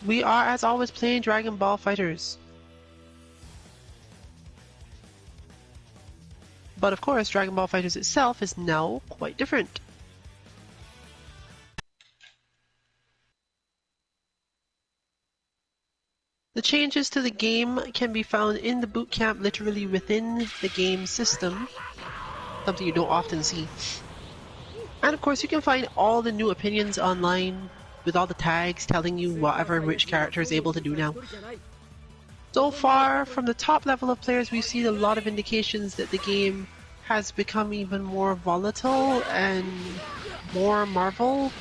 We are, as always, playing Dragon Ball Fighters. But of course, Dragon Ball Fighters itself is now quite different. The changes to the game can be found in the boot camp, literally within the game system, something you don't often see. And of course, you can find all the new opinions online with all the tags telling you whatever which character is able to do now. So far, from the top level of players, we've seen a lot of indications that the game has become even more volatile and more Marvel.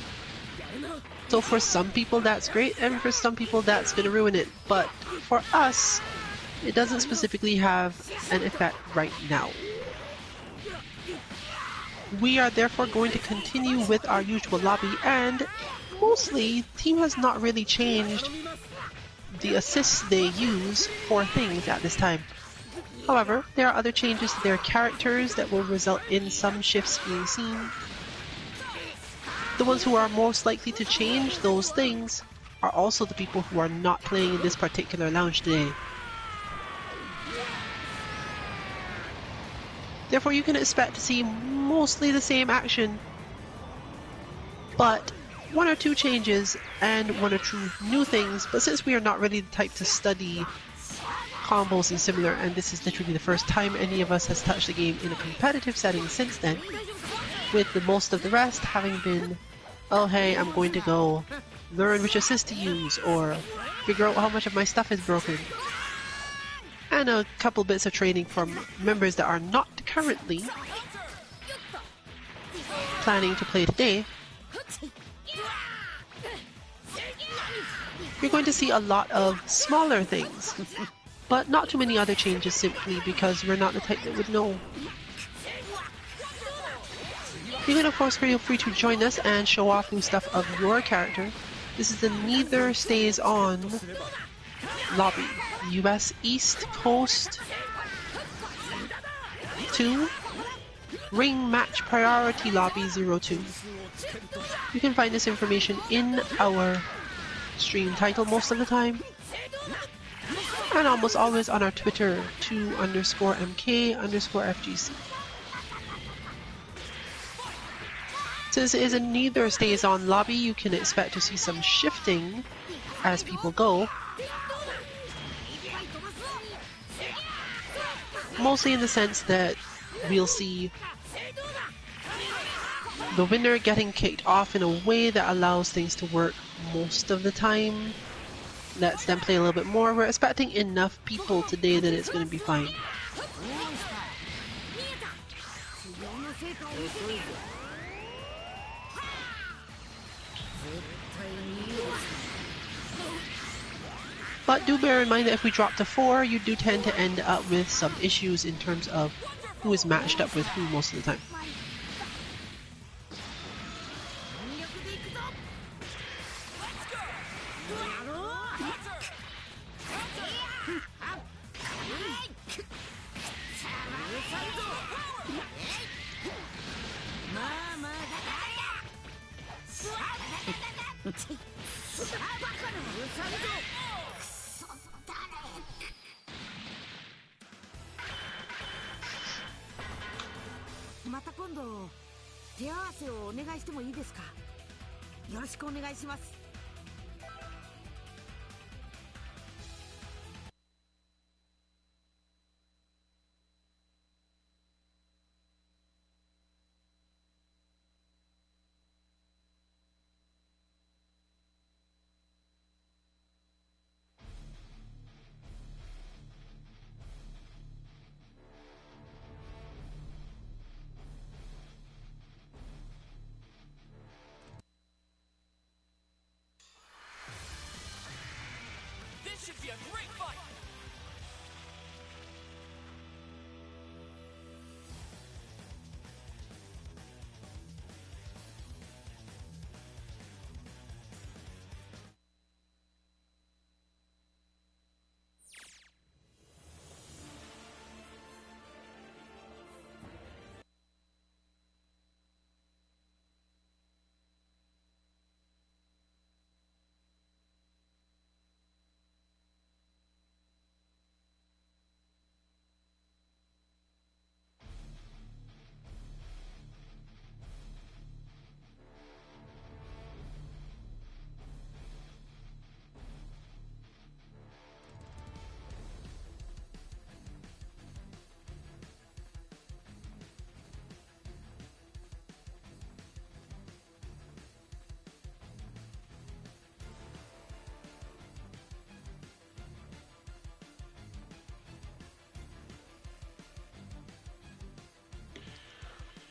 So for some people that's great, and for some people that's going to ruin it. But for us, it doesn't specifically have an effect right now. We are therefore going to continue with our usual lobby, and mostly, the team has not really changed the assists they use for things at this time. However, there are other changes to their characters that will result in some shifts being seen. The ones who are most likely to change those things are also the people who are not playing in this particular lounge today. Therefore, you can expect to see mostly the same action, but one or two changes and one or two new things. But since we are not really the type to study combos and similar, and this is literally the first time any of us has touched the game in a competitive setting since then, with the most of the rest having been, oh hey, I'm going to go learn which assist to use, or figure out how much of my stuff is broken. And a couple bits of training from members that are not currently planning to play today. You're going to see a lot of smaller things, but not too many other changes simply because we're not the type that would know. You can of course feel free to join us and show off new stuff of your character. This is the Neither Stays On lobby. US East Coast 2 Ring Match Priority Lobby 02. You can find this information in our stream title most of the time, and almost always on our Twitter 2_MK_FGC. Since it is a Neither Stays On lobby, you can expect to see some shifting as people go. Mostly in the sense that we'll see the winner getting kicked off in a way that allows things to work most of the time. Lets them play a little bit more. We're expecting enough people today that it's going to be fine. But do bear in mind that if we drop to 4, you do tend to end up with some issues in terms of who is matched up with who most of the time.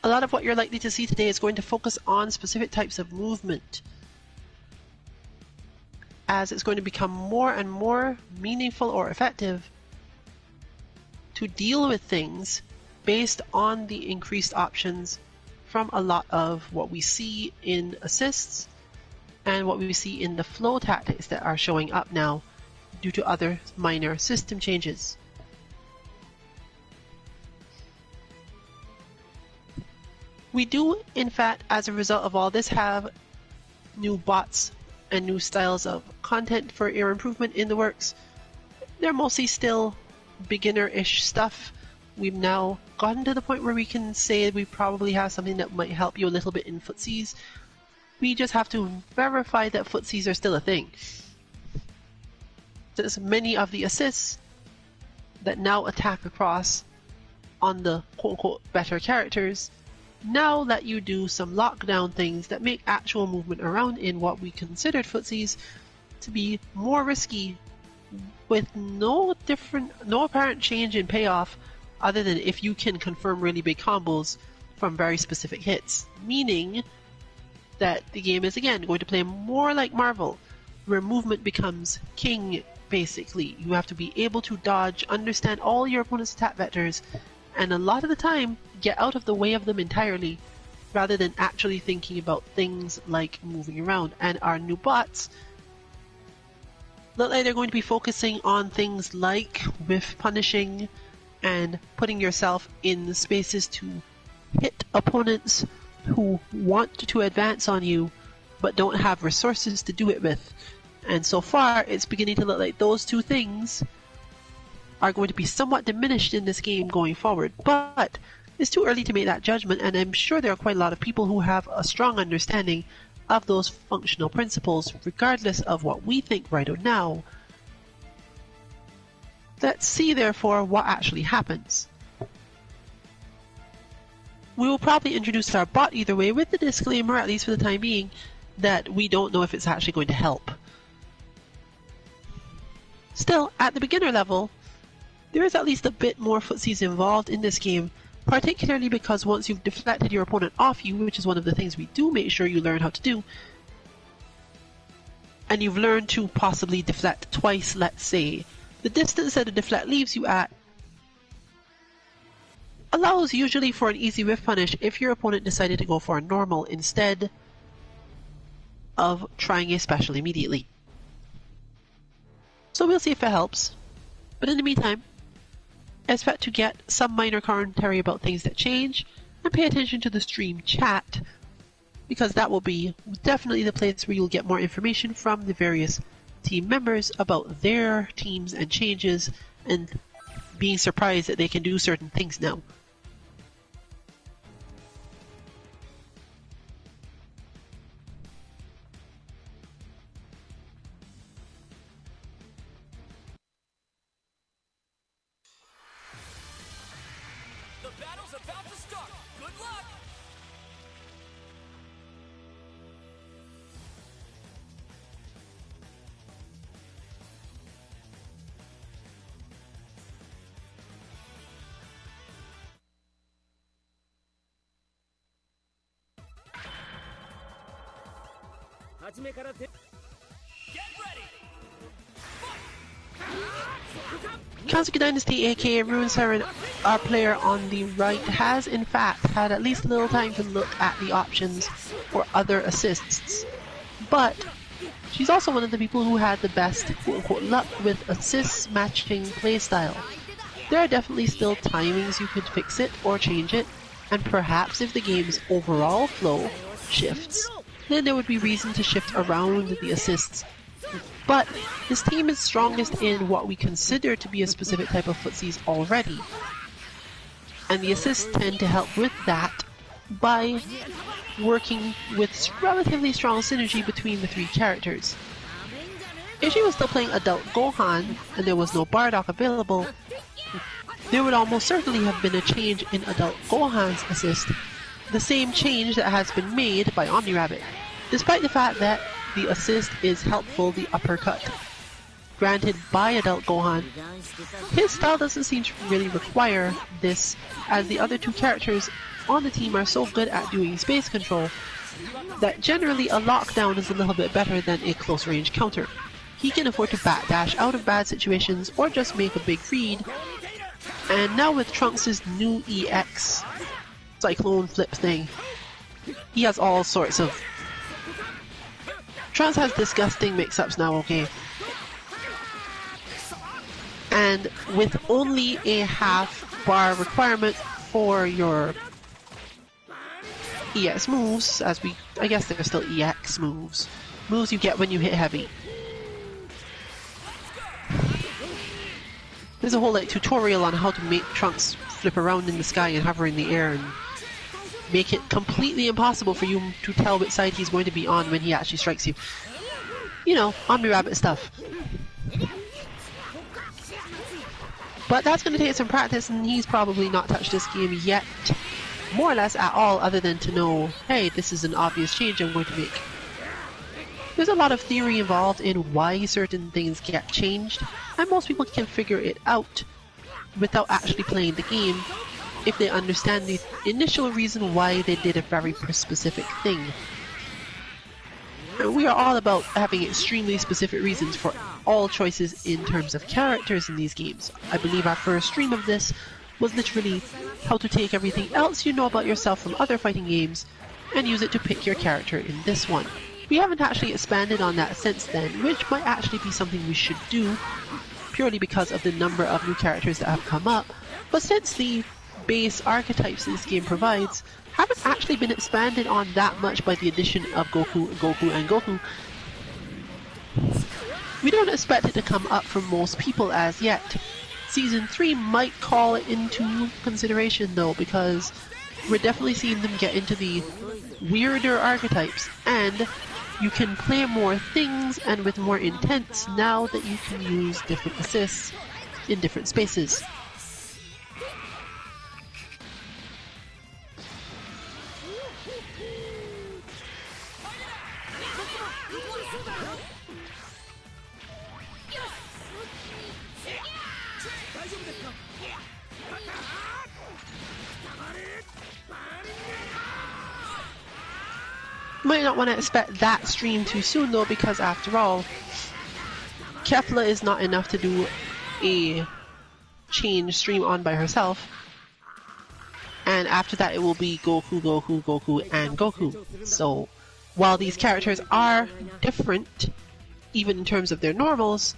a lot of what you're likely to see today is going to focus on specific types of movement, as it's going to become more and more meaningful or effective to deal with things based on the increased options from a lot of what we see in assists and what we see in the flow tactics that are showing up now due to other minor system changes. We do, in fact, as a result of all this, have new bots and new styles of content for your improvement in the works. They're mostly still beginner-ish stuff. We've now gotten to the point where we can say we probably have something that might help you a little bit in footsies. We just have to verify that footsies are still a thing. There's many of the assists that now attack across on the quote-unquote better characters now let you do some lockdown things that make actual movement around in what we considered footsies to be more risky, with no apparent change in payoff other than if you can confirm really big combos from very specific hits, meaning that the game is again going to play more like Marvel, where movement becomes king. Basically, you have to be able to dodge, understand all your opponent's attack vectors, and a lot of the time get out of the way of them entirely, rather than actually thinking about things like moving around. And our new bots look like they're going to be focusing on things like whiff punishing and putting yourself in spaces to hit opponents who want to advance on you but don't have resources to do it with. And so far, it's beginning to look like those two things are going to be somewhat diminished in this game going forward. But it's too early to make that judgment, and I'm sure there are quite a lot of people who have a strong understanding of those functional principles, regardless of what we think right now. Let's see, therefore, what actually happens. We will probably introduce our bot either way, with the disclaimer, at least for the time being, that we don't know if it's actually going to help. Still, at the beginner level, there is at least a bit more footsies involved in this game, particularly because once you've deflected your opponent off you, which is one of the things we do make sure you learn how to do, and you've learned to possibly deflect twice, let's say, the distance that a deflect leaves you at allows usually for an easy whiff punish if your opponent decided to go for a normal instead of trying a special immediately. So we'll see if it helps. But in the meantime, expect to get some minor commentary about things that change, and pay attention to the stream chat, because that will be definitely the place where you'll get more information from the various team members about their teams and changes, and being surprised that they can do certain things now. The battle's about to start. Good luck! Get ready! Kazuki Dynasty, aka Ruin Siren, our player on the right, has in fact had at least a little time to look at the options for other assists. But she's also one of the people who had the best quote-unquote luck with assists matching playstyle. There are definitely still timings you could fix it or change it, and perhaps if the game's overall flow shifts, then there would be reason to shift around the assists. But this team is strongest in what we consider to be a specific type of footsies already, and the assists tend to help with that by working with relatively strong synergy between the three characters. If she was still playing Adult Gohan and there was no Bardock available, there would almost certainly have been a change in Adult Gohan's assist, the same change that has been made by OmniRabbit, despite the fact that the assist is helpful, the uppercut granted by Adult Gohan. His style doesn't seem to really require this, as the other two characters on the team are so good at doing space control that generally a lockdown is a little bit better than a close range counter. He can afford to backdash out of bad situations or just make a big read. And now with Trunks' new EX Cyclone Flip thing, he has all sorts of... Trunks has disgusting mix-ups now, okay? And with only a half bar requirement for your EX moves, I guess they're still EX moves. Moves you get when you hit heavy. There's a whole tutorial on how to make Trunks flip around in the sky and hover in the air and make it completely impossible for you to tell which side he's going to be on when he actually strikes you. You know, Omni Rabbit stuff. But that's going to take some practice, and he's probably not touched this game yet, more or less at all, other than to know, hey, this is an obvious change I'm going to make. There's a lot of theory involved in why certain things get changed, and most people can figure it out without actually playing the game if they understand the initial reason why they did a very specific thing. And we are all about having extremely specific reasons for all choices in terms of characters in these games. I believe our first stream of this was literally how to take everything else you know about yourself from other fighting games and use it to pick your character in this one. We haven't actually expanded on that since then, which might actually be something we should do, purely because of the number of new characters that have come up, but since the base archetypes this game provides haven't actually been expanded on that much by the addition of Goku, and Goku, we don't expect it to come up for most people as yet. Season 3 might call it into consideration though, because we're definitely seeing them get into the weirder archetypes, and you can play more things and with more intents now that you can use different assists in different spaces. Might not want to expect that stream too soon though, because after all, Kefla is not enough to do a change stream on by herself. And after that it will be Goku, Goku, Goku, and Goku. So while these characters are different, even in terms of their normals,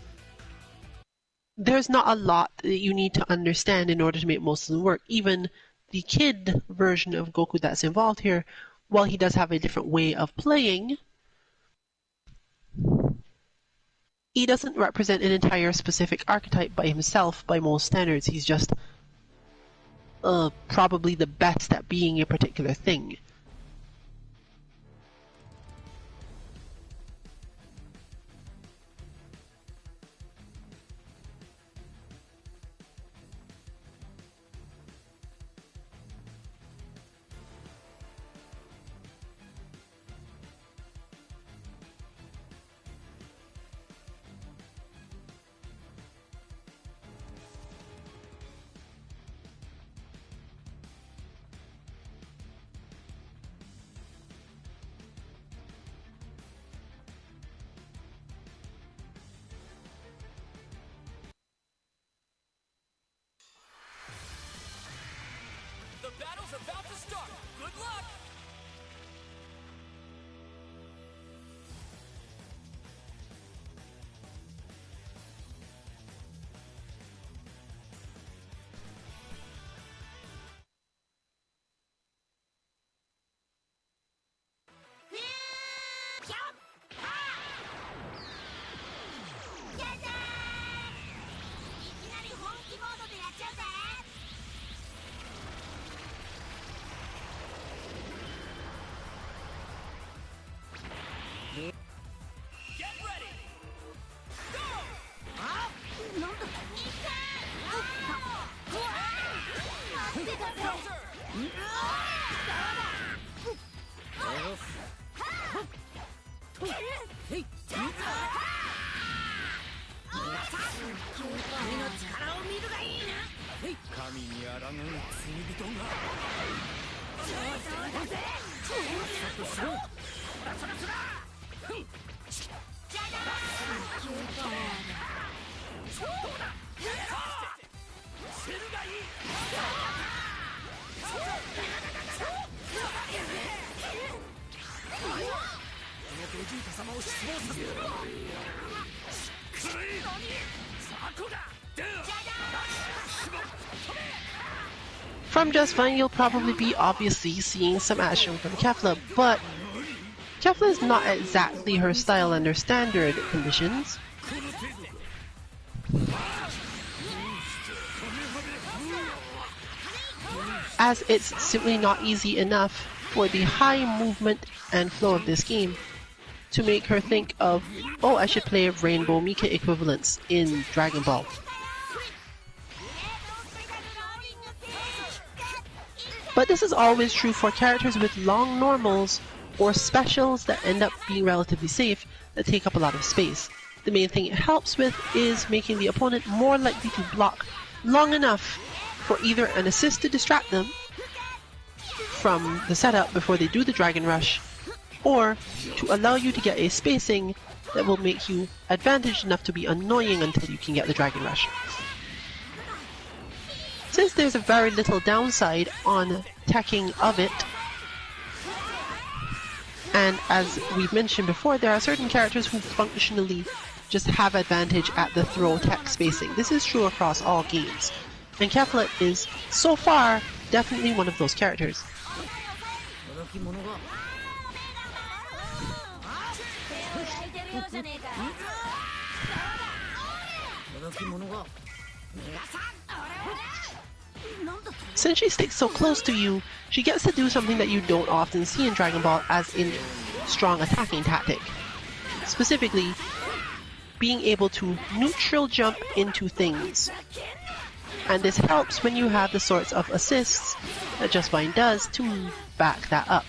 there's not a lot that you need to understand in order to make most of them work. Even the kid version of Goku that's involved here, while he does have a different way of playing, he doesn't represent an entire specific archetype by himself by most standards. He's just probably the best at being a particular thing. The battle's about to start. Good luck! Get ready! From just fine, you'll probably be obviously seeing some action from Kefla, but Kefla is not exactly her style under standard conditions, as it's simply not easy enough for the high movement and flow of this game to make her think of, oh, I should play Rainbow Mika equivalents in Dragon Ball. But this is always true for characters with long normals or specials that end up being relatively safe that take up a lot of space. The main thing it helps with is making the opponent more likely to block long enough for either an assist to distract them from the setup before they do the Dragon Rush, or to allow you to get a spacing that will make you advantaged enough to be annoying until you can get the Dragon Rush. Since there's a very little downside on teching of it, and as we've mentioned before, there are certain characters who functionally just have advantage at the throw tech spacing. This is true across all games, and Kefla is, so far, definitely one of those characters. Since she sticks so close to you, she gets to do something that you don't often see in Dragon Ball as in strong attacking tactic. Specifically, being able to neutral jump into things. And this helps when you have the sorts of assists that Just Fine does to back that up.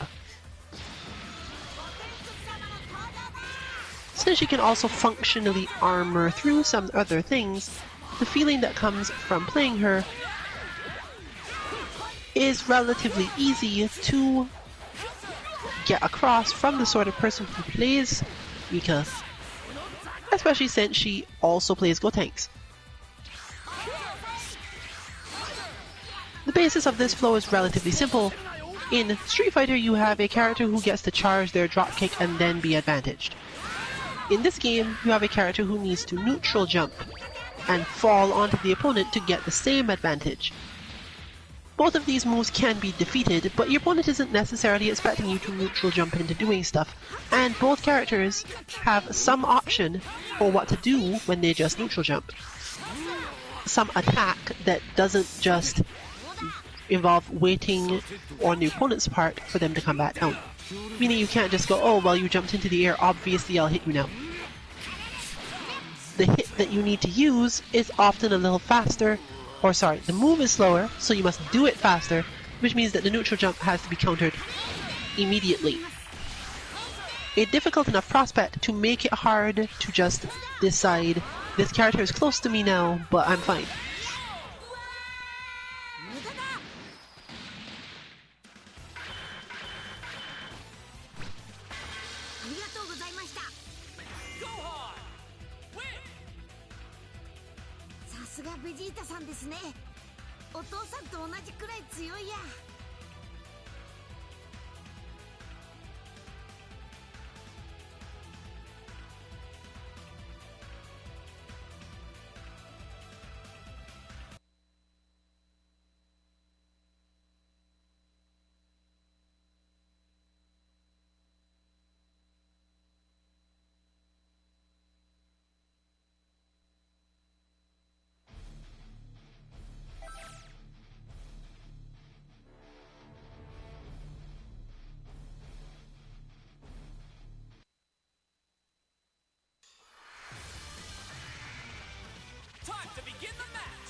Since she can also functionally armor through some other things, the feeling that comes from playing her is relatively easy to get across from the sort of person who plays Mika, especially since she also plays Gotenks. The basis of this flow is relatively simple. In Street Fighter, you have a character who gets to charge their dropkick and then be advantaged. In this game, you have a character who needs to neutral jump and fall onto the opponent to get the same advantage. Both of these moves can be defeated, but your opponent isn't necessarily expecting you to neutral jump into doing stuff, and both characters have some option for what to do when they just neutral jump. Some attack that doesn't just involve waiting on the opponent's part for them to come back down. Meaning you can't just go, oh, well, you jumped into the air, obviously I'll hit you now. The hit that you need to use is often a little faster, or sorry, the move is slower, so you must do it faster, which means that the neutral jump has to be countered immediately. A difficult enough prospect to make it hard to just decide, this character is close to me now, but I'm fine. Time to begin the match!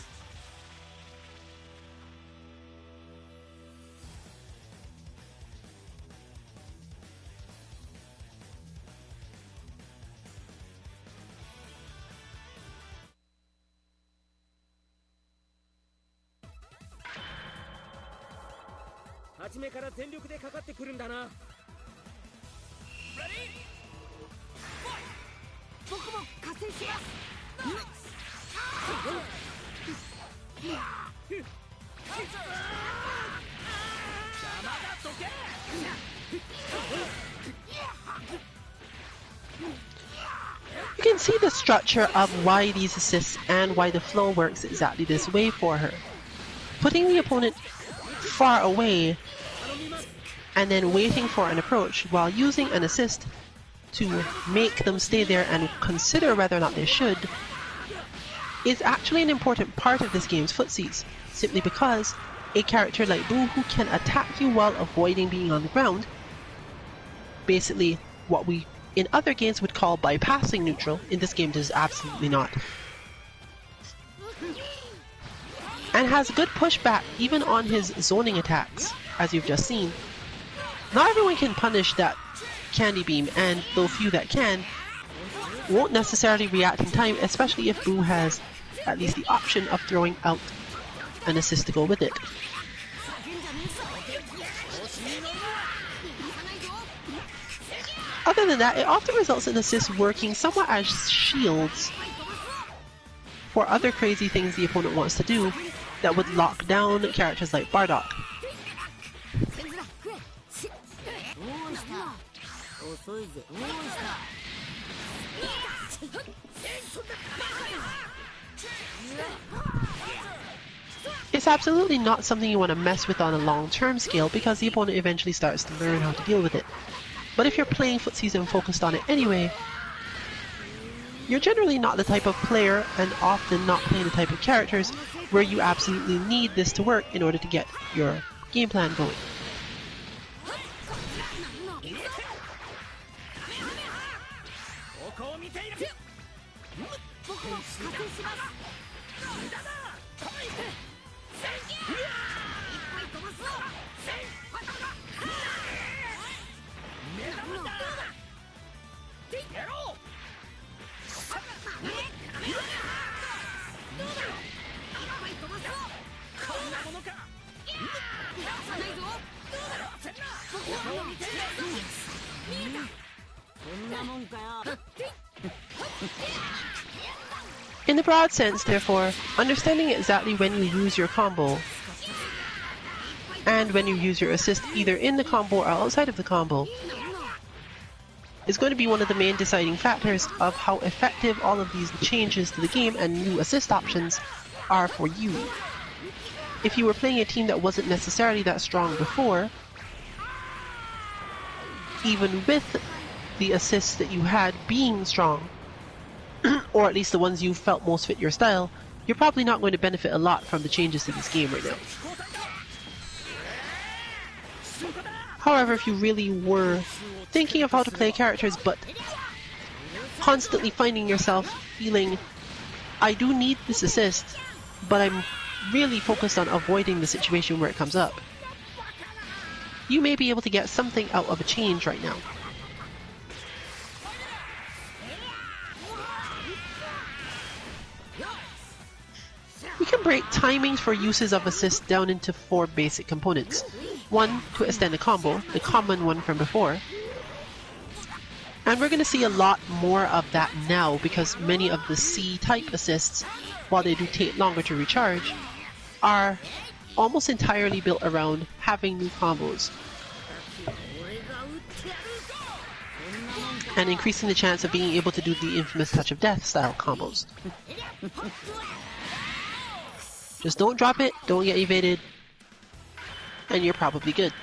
初めから全力でかかってくるんだな。 Ready? Fight! 僕も加勢します。 Counter! 邪魔だ、どけ。 You can see the structure of why these assists and why the flow works exactly this way for her. Putting the opponent far away and then waiting for an approach while using an assist to make them stay there and consider whether or not they should is actually an important part of this game's footsies, simply because a character like Boo who can attack you while avoiding being on the ground, basically what we in other games would call bypassing neutral, in this game does absolutely not. And has good pushback even on his zoning attacks, as you've just seen. Not everyone can punish that candy beam, and the few that can won't necessarily react in time, especially if Boo has at least the option of throwing out an assist to go with it. Other than that, it often results in assists working somewhat as shields for other crazy things the opponent wants to do that would lock down characters like Bardock. It's absolutely not something you want to mess with on a long-term scale because the opponent eventually starts to learn how to deal with it. But if you're playing footsies and focused on it anyway, you're generally not the type of player and often not playing the type of characters where you absolutely need this to work in order to get your game plan going. In the broad sense, therefore, understanding exactly when you use your combo and when you use your assist either in the combo or outside of the combo is going to be one of the main deciding factors of how effective all of these changes to the game and new assist options are for you. If you were playing a team that wasn't necessarily that strong before, even with the assists that you had being strong, or at least the ones you felt most fit your style, you're probably not going to benefit a lot from the changes to this game right now. However, if you really were thinking of how to play characters but constantly finding yourself feeling, I do need this assist, but I'm really focused on avoiding the situation where it comes up, you may be able to get something out of a change right now. We can break timings for uses of assist down into 4 basic components. One, to extend a combo, the common one from before. And we're going to see a lot more of that now because many of the C-type assists, while they do take longer to recharge, are almost entirely built around having new combos and increasing the chance of being able to do the infamous touch of death style combos. Just don't drop it, don't get evaded, and you're probably good.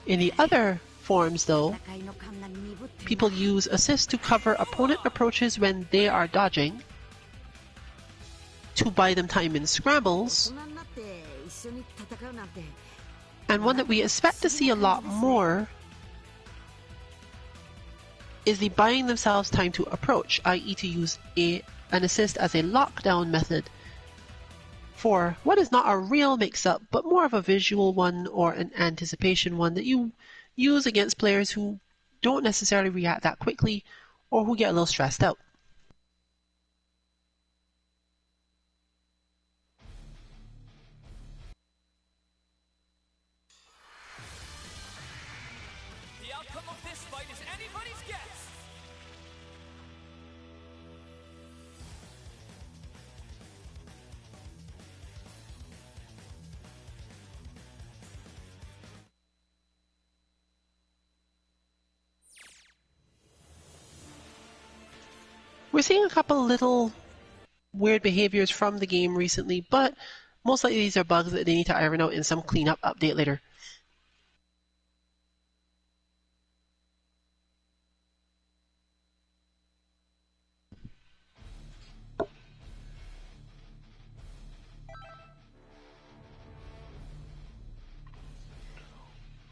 In the other forms though, people use assist to cover opponent approaches when they are dodging, to buy them time in scrambles, and one that we expect to see a lot more is the buying themselves time to approach, i.e. to use an assist as a lockdown method for what is not a real mix-up, but more of a visual one or an anticipation one that you use against players who don't necessarily react that quickly or who get a little stressed out. We're seeing a couple little weird behaviors from the game recently, but most likely these are bugs that they need to iron out in some cleanup update later.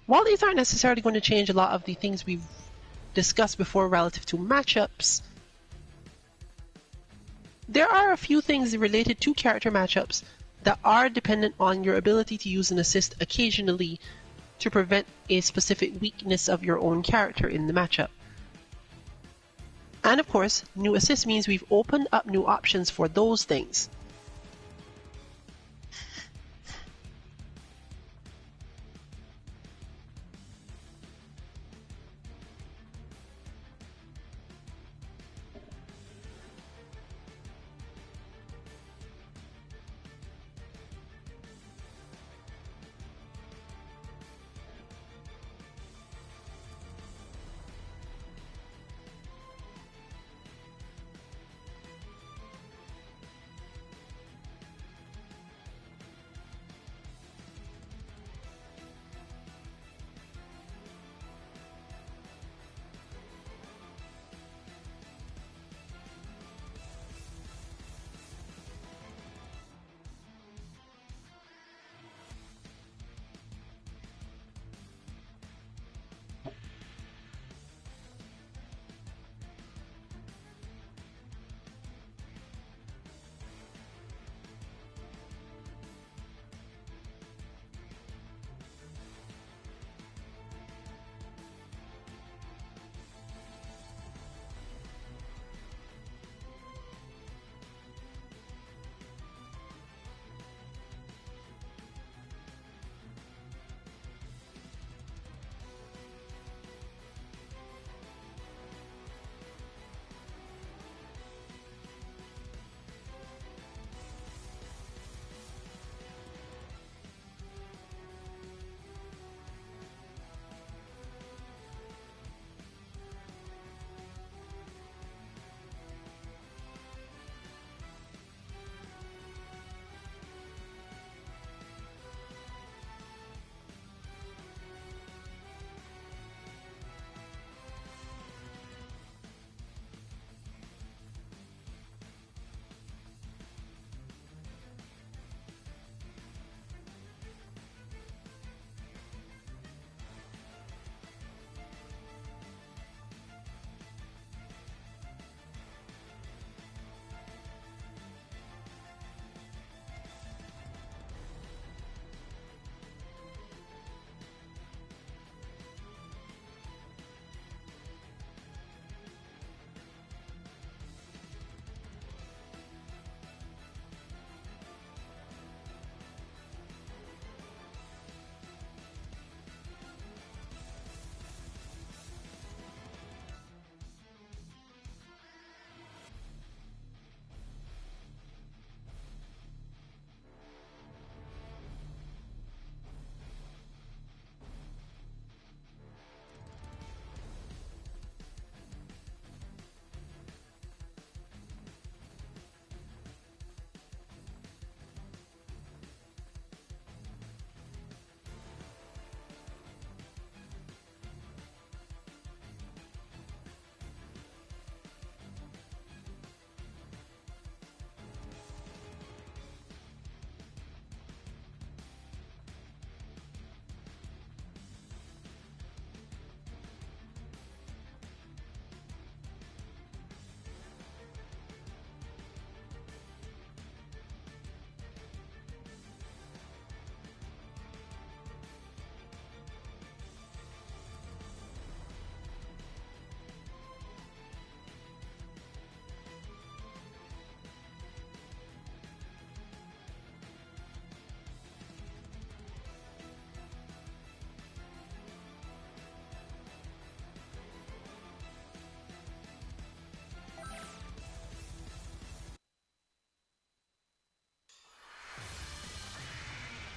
While these aren't necessarily going to change a lot of the things we've discussed before relative to matchups, there are a few things related to character matchups that are dependent on your ability to use an assist occasionally to prevent a specific weakness of your own character in the matchup. And of course, new assist means we've opened up new options for those things.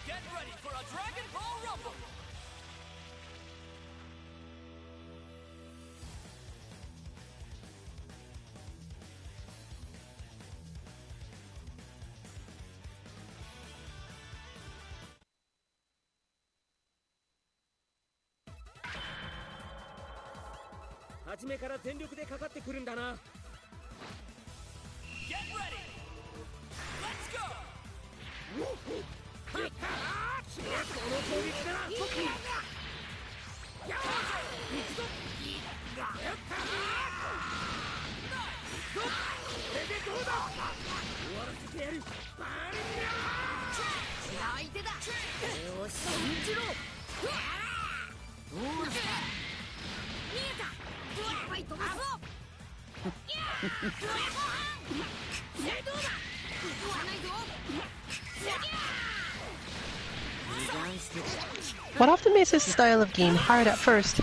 Get ready for a Dragon Ball Rumble! 初めから全力でかかってくるんだな Get ready. Let's go. この攻撃だなや行くぞやったこれでどうだ終わらせてやるバリ相手だよし信じろどうですか見えたいっぱい飛ばすぞどうだ行かないぞ What often makes this style of game hard at first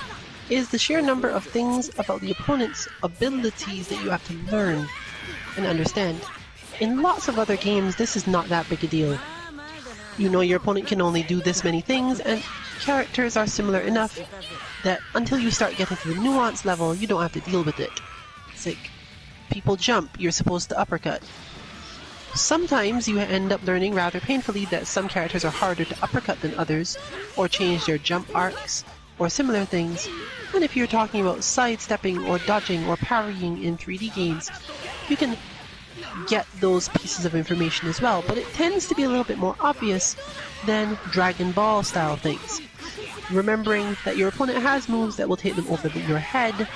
is the sheer number of things about the opponent's abilities that you have to learn and understand. In lots of other games, this is not that big a deal. You know your opponent can only do this many things, and characters are similar enough that until you start getting to the nuance level, you don't have to deal with it. It's like, people jump, you're supposed to uppercut. Sometimes you end up learning rather painfully that some characters are harder to uppercut than others, or change their jump arcs, or similar things. And if you're talking about sidestepping or dodging or parrying in 3D games, you can get those pieces of information as well, but it tends to be a little bit more obvious than Dragon Ball style things. Remembering that your opponent has moves that will take them over your head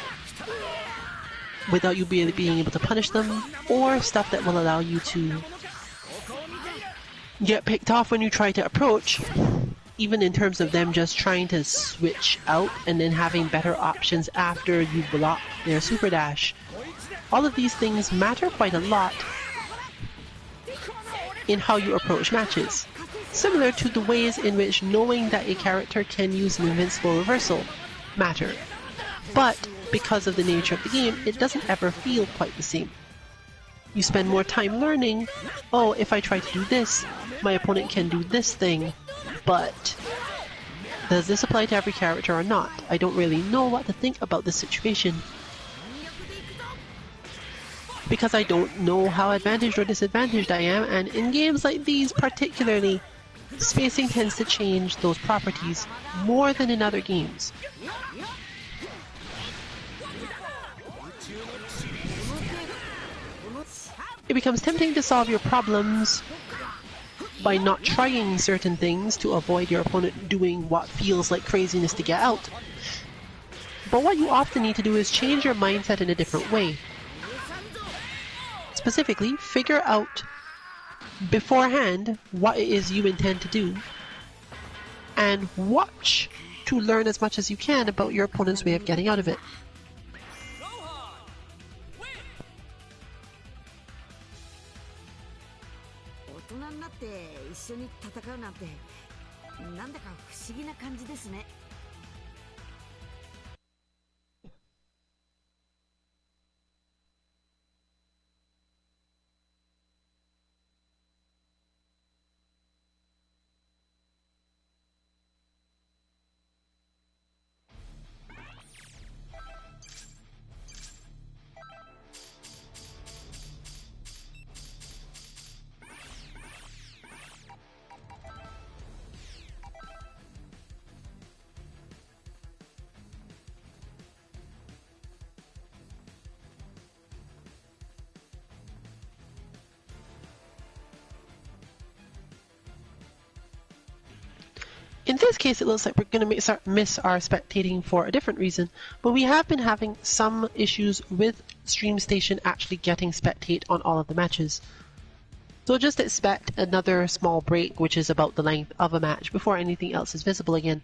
without you being able to punish them, or stuff that will allow you to get picked off when you try to approach, even in terms of them just trying to switch out and then having better options after you block their super dash. All of these things matter quite a lot in how you approach matches, similar to the ways in which knowing that a character can use an invincible reversal matter. But because of the nature of the game, it doesn't ever feel quite the same. You spend more time learning, oh, if I try to do this, my opponent can do this thing, but does this apply to every character or not? I don't really know what to think about this situation. Because I don't know how advantaged or disadvantaged I am, and in games like these particularly, spacing tends to change those properties more than in other games. It becomes tempting to solve your problems by not trying certain things to avoid your opponent doing what feels like craziness to get out. But what you often need to do is change your mindset in a different way. Specifically, figure out beforehand what it is you intend to do, and watch to learn as much as you can about your opponent's way of getting out of it. Gohan, win. 大人になって一緒に戦うなんてなんだか不思議な感じですね In this case, it looks like we're going to miss our spectating for a different reason, but we have been having some issues with StreamStation actually getting spectate on all of the matches. So just expect another small break, which is about the length of a match, before anything else is visible again.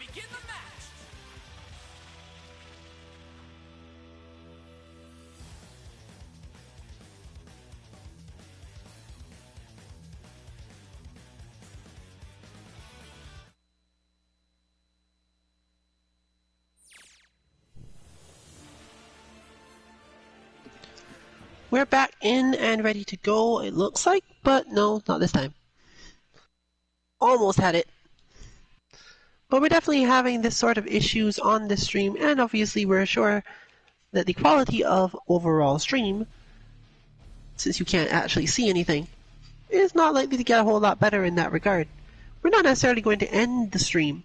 begin the match. We're back in and ready to go, it looks like, but no, not this time. Almost had it. But we're definitely having this sort of issues on this stream, and obviously we're sure that the quality of overall stream, since you can't actually see anything, is not likely to get a whole lot better in that regard. We're not necessarily going to end the stream.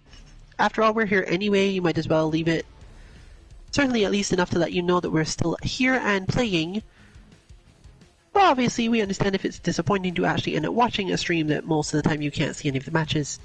After all, we're here anyway, you might as well leave it. Certainly at least enough to let you know that we're still here and playing. But obviously we understand if it's disappointing to actually end up watching a stream that most of the time you can't see any of the matches.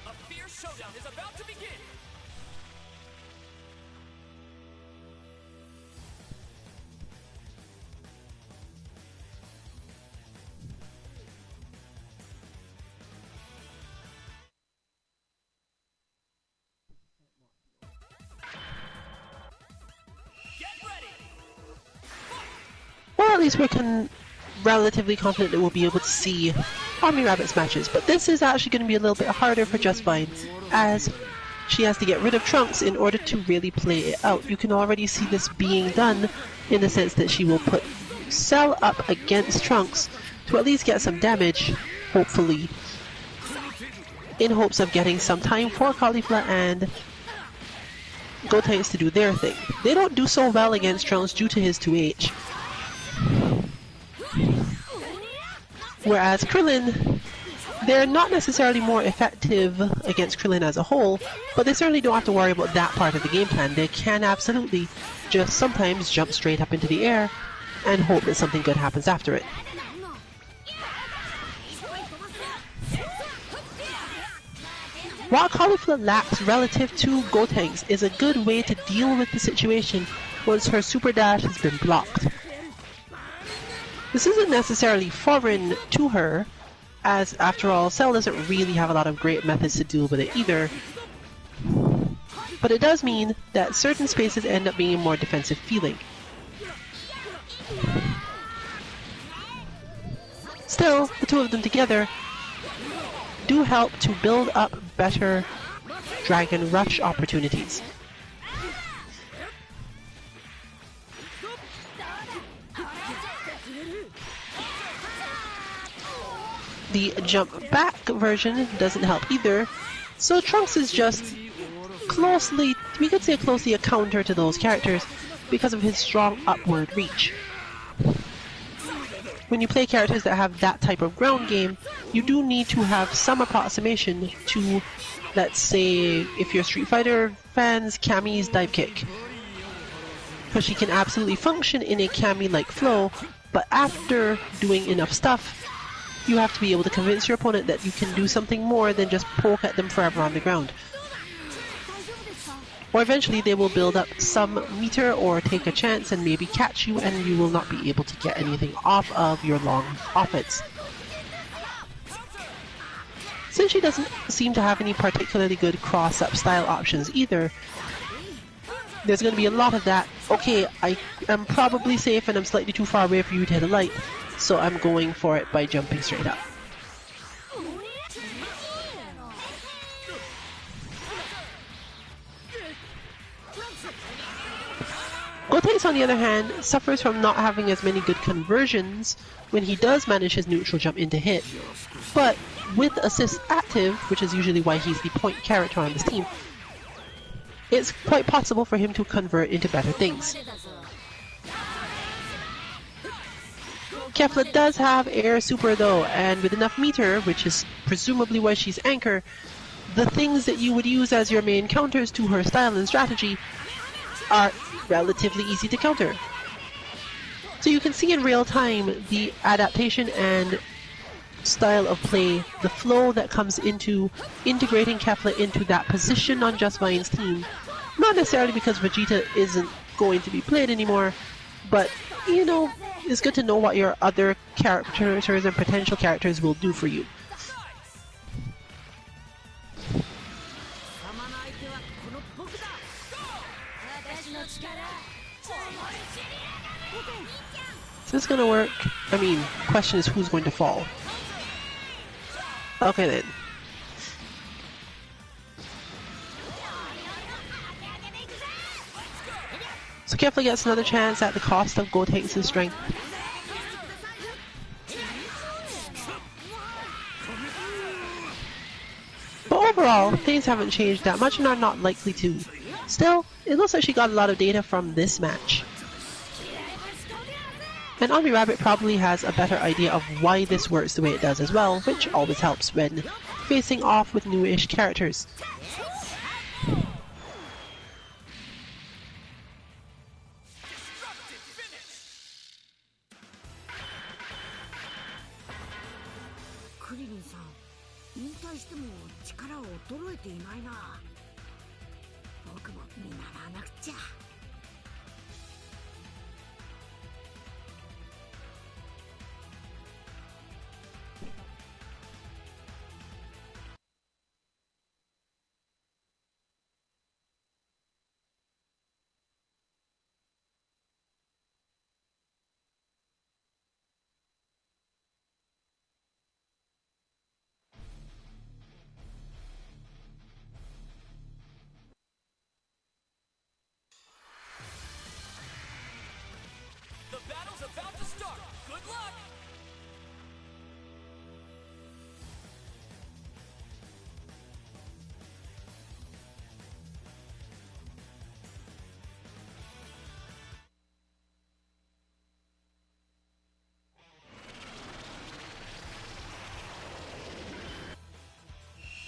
A fierce showdown is about to begin. least we're relatively confident that we'll be able to see Army Rabbit's matches, but this is actually going to be a little bit harder for Justine, as she has to get rid of Trunks in order to really play it out. You can already see this being done in the sense that she will put Cell up against Trunks to at least get some damage, hopefully, in hopes of getting some time for Caulifla and Gotenks to do their thing. They don't do so well against Trunks due to his 2H. Whereas Krillin, they're not necessarily more effective against Krillin as a whole, but they certainly don't have to worry about that part of the game plan. They can absolutely just sometimes jump straight up into the air and hope that something good happens after it. What Caulifla lacks relative to Gotenks is a good way to deal with the situation once her super dash has been blocked. This isn't necessarily foreign to her, as after all, Cell doesn't really have a lot of great methods to deal with it either. But it does mean that certain spaces end up being a more defensive feeling. Still, the two of them together do help to build up better Dragon Rush opportunities. The jump back version doesn't help either, so Trunks is just closely, we could say closely a counter to those characters because of his strong upward reach. When you play characters that have that type of ground game, you do need to have some approximation to, let's say, if you're Street Fighter fans, Kame's dive kick. Because she can absolutely function in a Kame-like flow, but after doing enough stuff, you have to be able to convince your opponent that you can do something more than just poke at them forever on the ground. Or eventually they will build up some meter or take a chance and maybe catch you, and you will not be able to get anything off of your long offense. Since she doesn't seem to have any particularly good cross-up style options either, there's going to be a lot of that. Okay, I am probably safe and I'm slightly too far away for you to hit a light, so I'm going for it by jumping straight up. Gotenks, on the other hand, suffers from not having as many good conversions when he does manage his neutral jump into hit, but with assist active, which is usually why he's the point character on this team, it's quite possible for him to convert into better things. Kefla does have air super though, and with enough meter, which is presumably why she's anchor, the things that you would use as your main counters to her style and strategy are relatively easy to counter. So you can see in real time the adaptation and style of play, the flow that comes into integrating Kefla into that position on Justvine's team. Not necessarily because Vegeta isn't going to be played anymore, but, you know, it's good to know what your other characters and potential characters will do for you. Is this gonna work? I mean, question is who's going to fall. Okay then. So Kefla gets another chance at the cost of Gotenks' strength. But overall, things haven't changed that much and are not likely to. Still, it looks like she got a lot of data from this match. And Army Rabbit probably has a better idea of why this works the way it does as well, which always helps when facing off with newish characters. Good luck!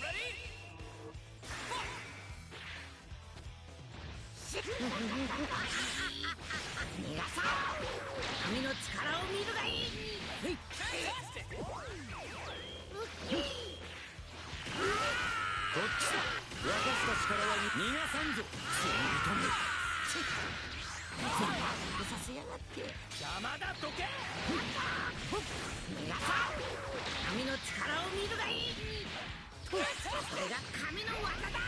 Ready? Fight! 逃がさ神の力を見るがいい。 Fantastic! こっちだ。私たちからは逃がさんぞ。させやがって邪魔だ、どけ。逃がさ神の力を見るがいい。それが神の技だ。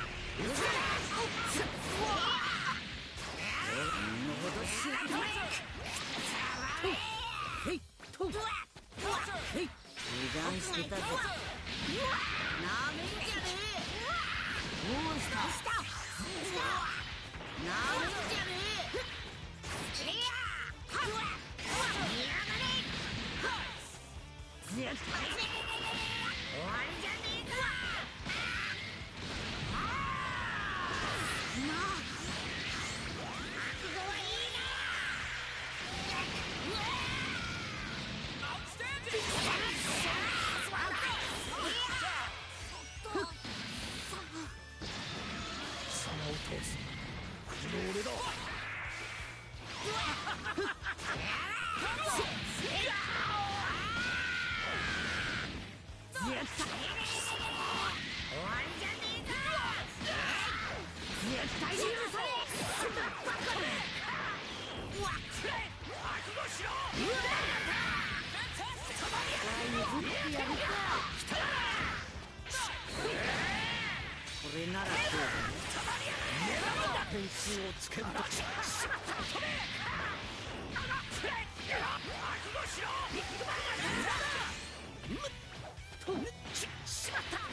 油断してたぜ。なめんじゃねえ。どうした。なめんじゃねえ。いややがれ。絶対終わりじゃねえか。覚悟はいいな。 Outstanding! 貴様を通す。この俺だ。終わりじゃねえか。絶対許さねえ。うわっ覚悟しろ。譲ってやるか。これならどうだ。点数をつけると。しまった。飛べ。覚悟しろ。しまった。調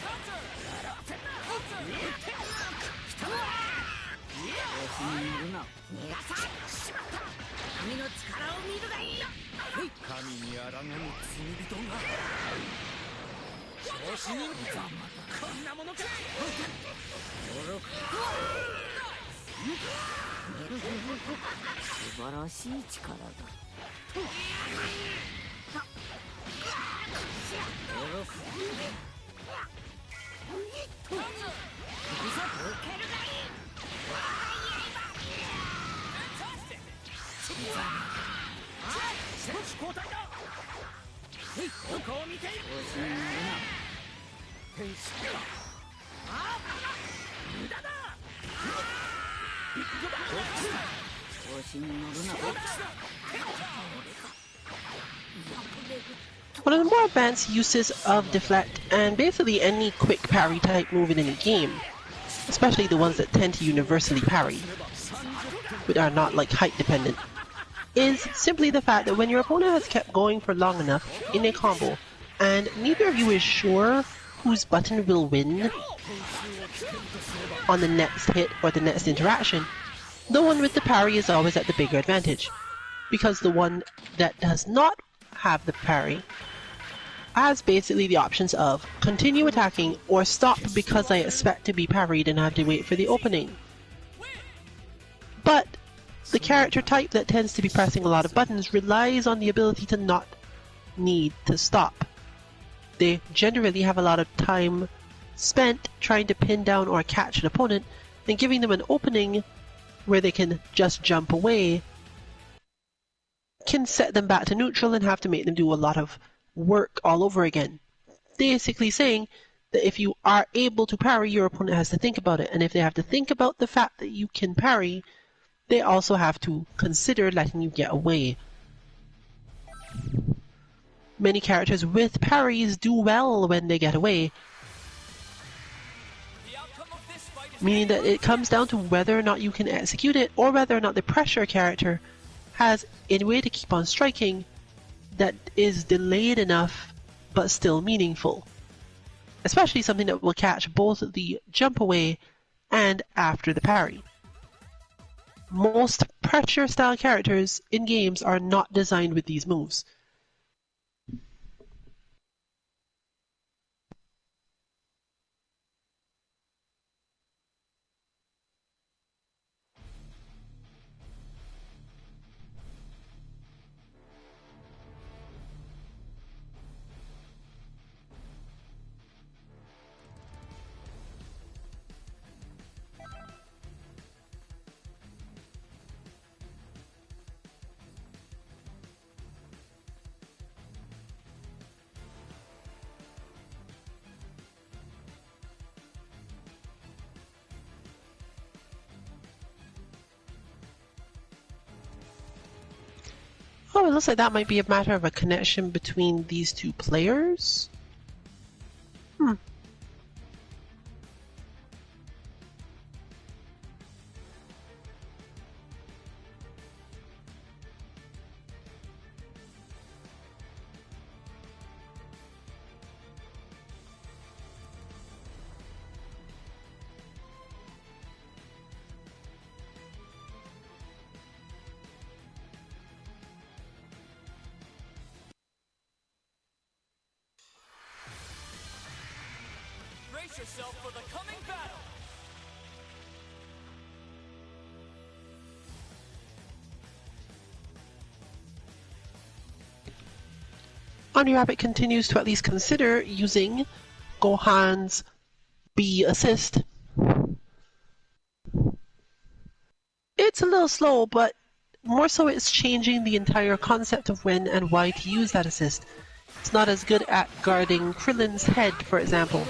子に乗るな。逃がさしまった。神の力を見るがいい。神にあらがぬ罪人が。調子にこんなものか。素晴らしい力だ。選手交代だ。ここを見ている。天使か。無駄だ。調子に乗るな。 One of the more advanced uses of deflect and basically any quick parry type move in any game, especially the ones that tend to universally parry, but are not like height dependent, is simply the fact that when your opponent has kept going for long enough in a combo and neither of you is sure whose button will win on the next hit or the next interaction, the one with the parry is always at the bigger advantage, because the one that does not have the parry has basically the options of continue attacking or stop because I expect to be parried and have to wait for the opening. But the character type that tends to be pressing a lot of buttons relies on the ability to not need to stop. They generally have a lot of time spent trying to pin down or catch an opponent, and giving them an opening where they can just jump away can set them back to neutral and have to make them do a lot of work all over again. Basically saying that if you are able to parry, your opponent has to think about it, and if they have to think about the fact that you can parry, they also have to consider letting you get away. Many characters with parries do well when they get away, The outcome of this fight is meaning that it comes down to whether or not you can execute it, or whether or not the pressure character has a way to keep on striking that is delayed enough but still meaningful. Especially something that will catch both the jump away and after the parry. Most pressure style characters in games are not designed with these moves. Oh, it looks like that might be a matter of a connection between these two players. Hmm. Brace yourself for the coming battle! Rabbit continues to at least consider using Gohan's B assist. It's a little slow, but more so it's changing the entire concept of when and why to use that assist. It's not as good at guarding Krillin's head, for example.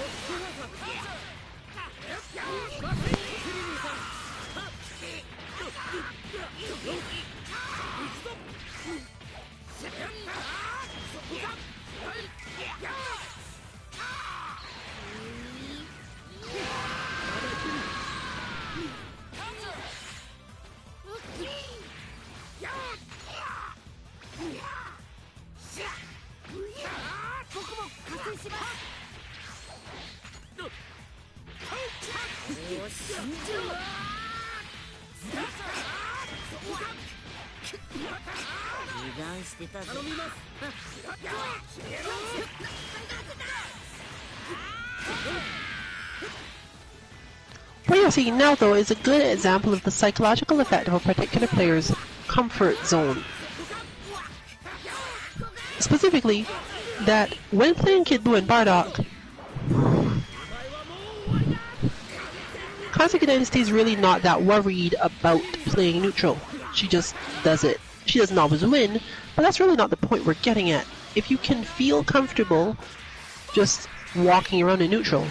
What you're seeing now, though, is a good example of the psychological effect of a particular player's comfort zone. Specifically, that when playing Kid Buu and Bardock, Classic Dynasty is really not that worried about playing neutral. She just does it. She doesn't always win, but that's really not the point we're getting at. If you can feel comfortable just walking around in neutral,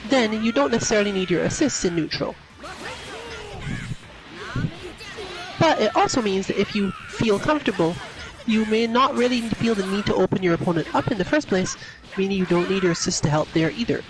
then you don't necessarily need your assists in neutral. But it also means that if you feel comfortable, you may not really feel the need to open your opponent up in the first place, meaning you don't need your assist to help there either.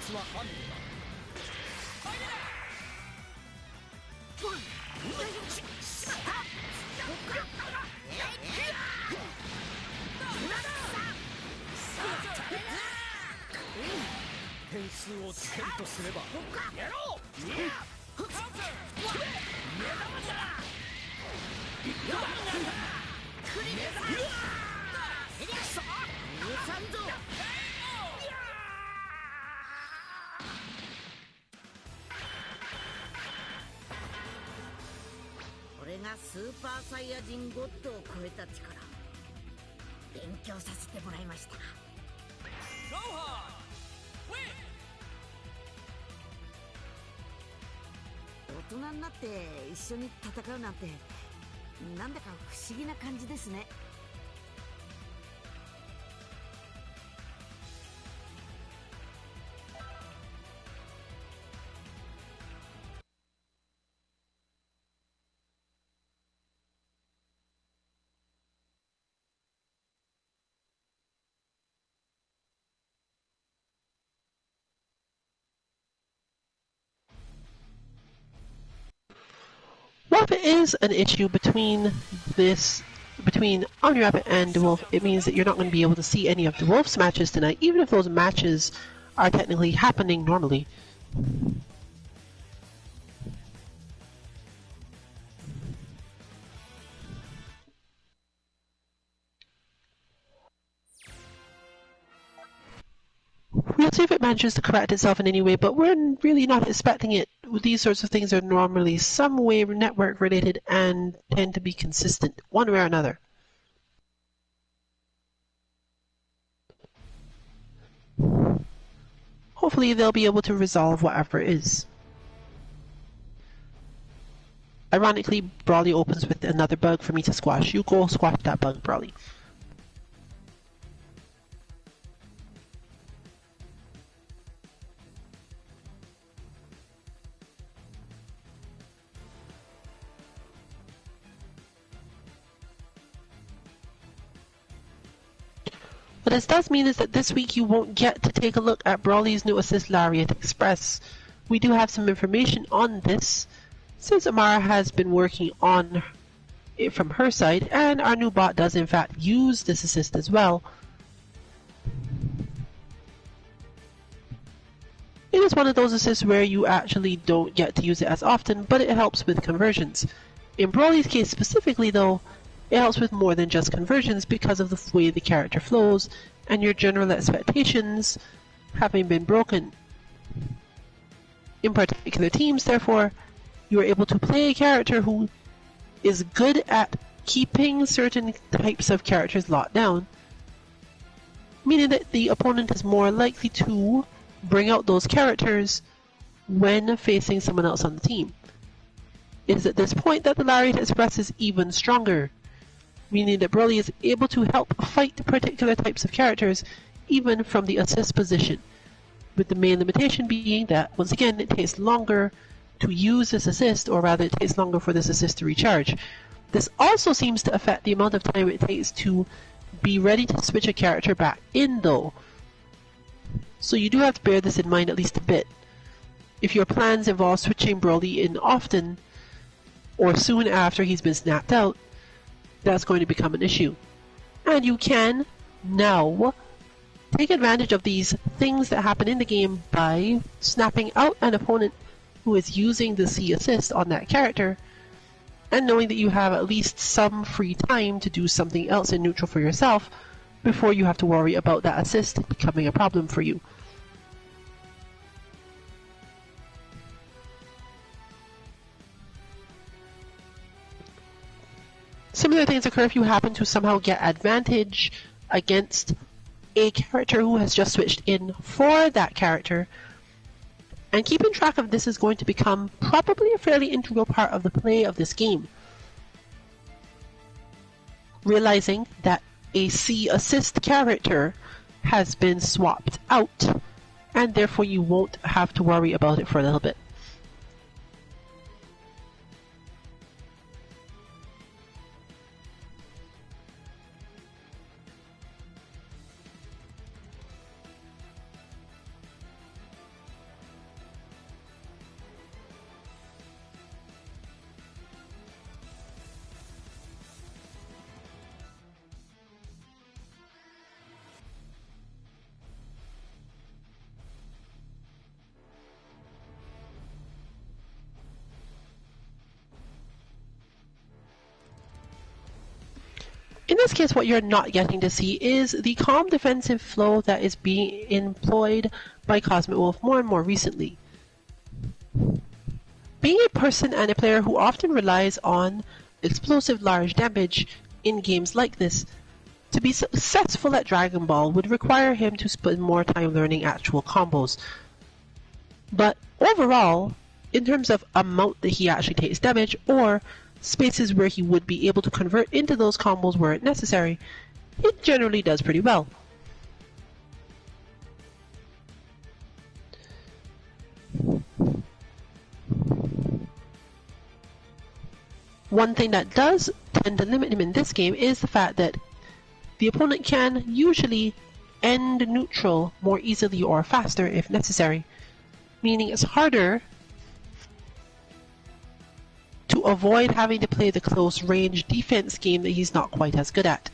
Gohan! Win! 大人になって一緒に戦うなんてなんだか不思議な感じですね。Well, if it is an issue between Omni-Rabbit and DeWolf, it means that you're not going to be able to see any of DeWolf's matches tonight, even if those matches are technically happening normally. We'll see if it manages to correct itself in any way, but we're really not expecting it. These sorts of things are normally some way network related and tend to be consistent, one way or another. Hopefully they'll be able to resolve whatever it is. Ironically, Brawly opens with another bug for me to squash. You go squash that bug, Brawly. What this does mean is that this week you won't get to take a look at Brawly's new assist Lariat Express. We do have some information on this, since Amara has been working on it from her side, and our new bot does in fact use this assist as well. It is one of those assists where you actually don't get to use it as often, but it helps with conversions. In Brawly's case specifically though, it helps with more than just conversions because of the way the character flows and your general expectations having been broken. In particular teams, therefore, you are able to play a character who is good at keeping certain types of characters locked down, meaning that the opponent is more likely to bring out those characters when facing someone else on the team. It is at this point that the Lariat Express is even stronger, meaning that Brawly is able to help fight particular types of characters even from the assist position, with the main limitation being that, once again, it takes longer to use this assist, or rather it takes longer for this assist to recharge. This also seems to affect the amount of time it takes to be ready to switch a character back in though, so you do have to bear this in mind at least a bit. If your plans involve switching Brawly in often, or soon after he's been snapped out, that's going to become an issue. And you can now take advantage of these things that happen in the game by snapping out an opponent who is using the C assist on that character, and knowing that you have at least some free time to do something else in neutral for yourself before you have to worry about that assist becoming a problem for you. Similar things occur if you happen to somehow get advantage against a character who has just switched in for that character. And keeping track of this is going to become probably a fairly integral part of the play of this game. Realizing that a C assist character has been swapped out, and therefore you won't have to worry about it for a little bit. In this case, what you're not getting to see is the calm defensive flow that is being employed by Cosmic Wolf more and more recently. Being a person and a player who often relies on explosive large damage in games like this, to be successful at Dragon Ball would require him to spend more time learning actual combos. But overall, in terms of amount that he actually takes damage, or spaces where he would be able to convert into those combos where it's necessary, it generally does pretty well. One thing that does tend to limit him in this game is the fact that the opponent can usually end neutral more easily or faster if necessary, meaning it's harder to avoid having to play the close range defense game that he's not quite as good at.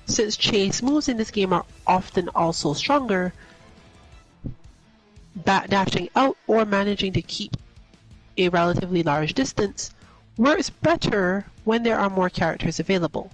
Since chase moves in this game are often also stronger, backdashing out or managing to keep a relatively large distance works better when there are more characters available.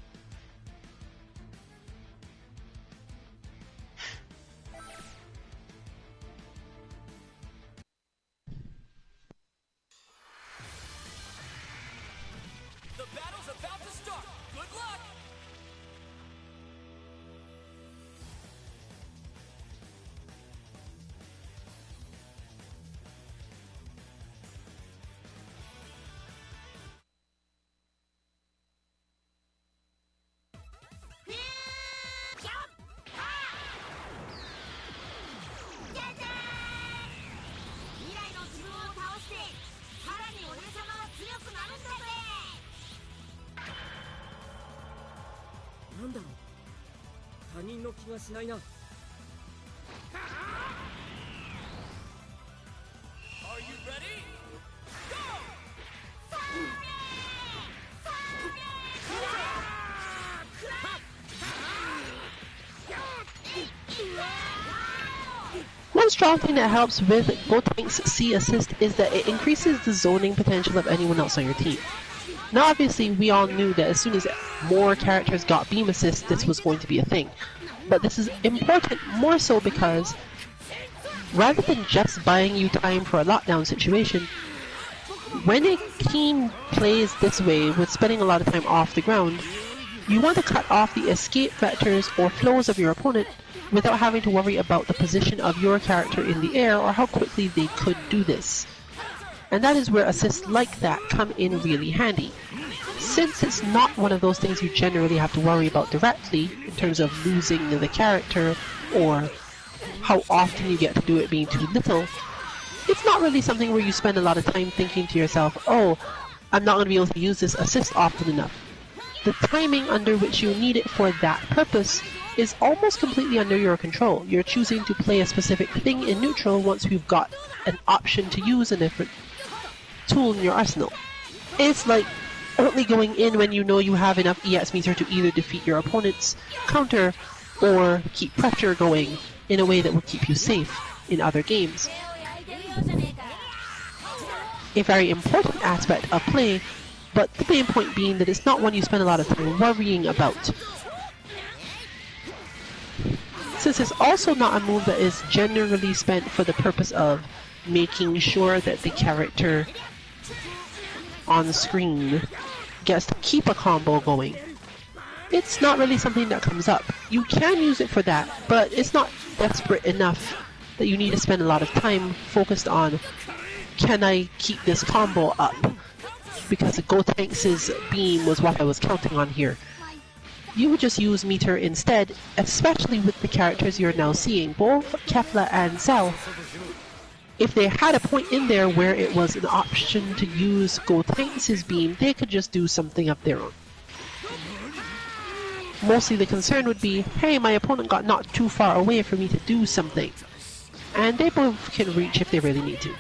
なんだろう。他人の気がしないな。 Are you ready? One strong thing that helps with Gotenks C assist is that it increases the zoning potential of anyone else on your team. Now obviously we all knew that as soon as more characters got beam assist, this was going to be a thing. But this is important more so because rather than just buying you time for a lockdown situation, when a team plays this way with spending a lot of time off the ground, you want to cut off the escape vectors or flows of your opponent without having to worry about the position of your character in the air or how quickly they could do this. And that is where assists like that come in really handy. Since it's not one of those things you generally have to worry about directly in terms of losing the character or how often you get to do it being too little, it's not really something where you spend a lot of time thinking to yourself, oh, I'm not going to be able to use this assist often enough. The timing under which you need it for that purpose is almost completely under your control. You're choosing to play a specific thing in neutral once you've got an option to use a different tool in your arsenal. It's like only going in when you know you have enough EX meter to either defeat your opponent's counter or keep pressure going in a way that will keep you safe in other games. A very important aspect of play, but the main point being that it's not one you spend a lot of time worrying about. Since it's also not a move that is generally spent for the purpose of making sure that the character on screen gets to keep a combo going, it's not really something that comes up. You can use it for that, but it's not desperate enough that you need to spend a lot of time focused on, can I keep this combo up? Because Gotenks' beam was what I was counting on here. You would just use meter instead, especially with the characters you're now seeing, both Kefla and Cell. If they had a point in there where it was an option to use Gotenks' beam, they could just do something of their own. Mostly the concern would be, hey, my opponent got not too far away for me to do something. And they both can reach if they really need to.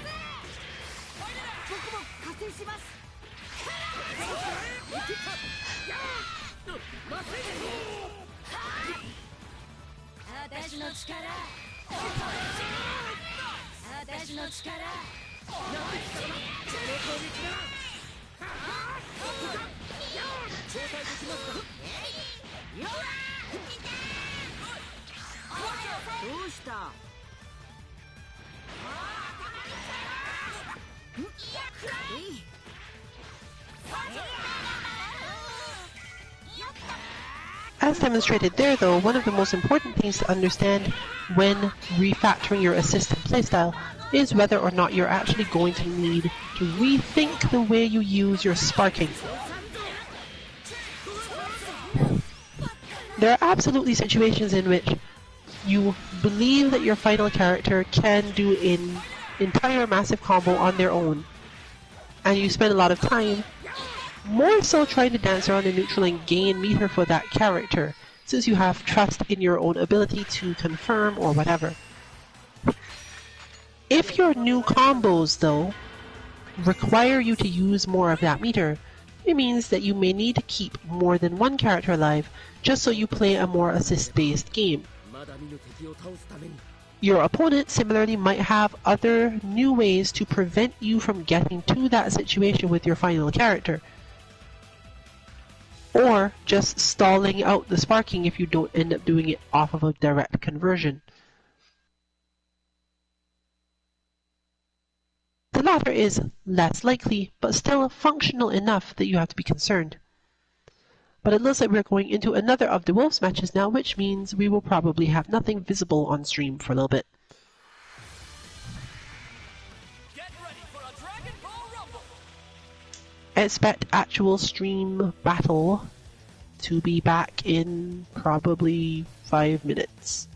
As demonstrated there though, one of the most important things to understand when refactoring your assisted playstyle is whether or not you're actually going to need to rethink the way you use your sparking. There are absolutely situations in which you believe that your final character can do an entire massive combo on their own, and you spend a lot of time more so trying to dance around the neutral and gain meter for that character, since you have trust in your own ability to confirm or whatever. If your new combos, though, require you to use more of that meter, it means that you may need to keep more than one character alive just so you play a more assist-based game. Your opponent similarly might have other new ways to prevent you from getting to that situation with your final character, or just stalling out the sparking if you don't end up doing it off of a direct conversion. The latter is less likely, but still functional enough that you have to be concerned. But it looks like we're going into another of the Wolves matches now, which means we will probably have nothing visible on stream for a little bit. Get ready for a Dragon Ball Rumble. Expect actual stream battle to be back in probably 5 minutes.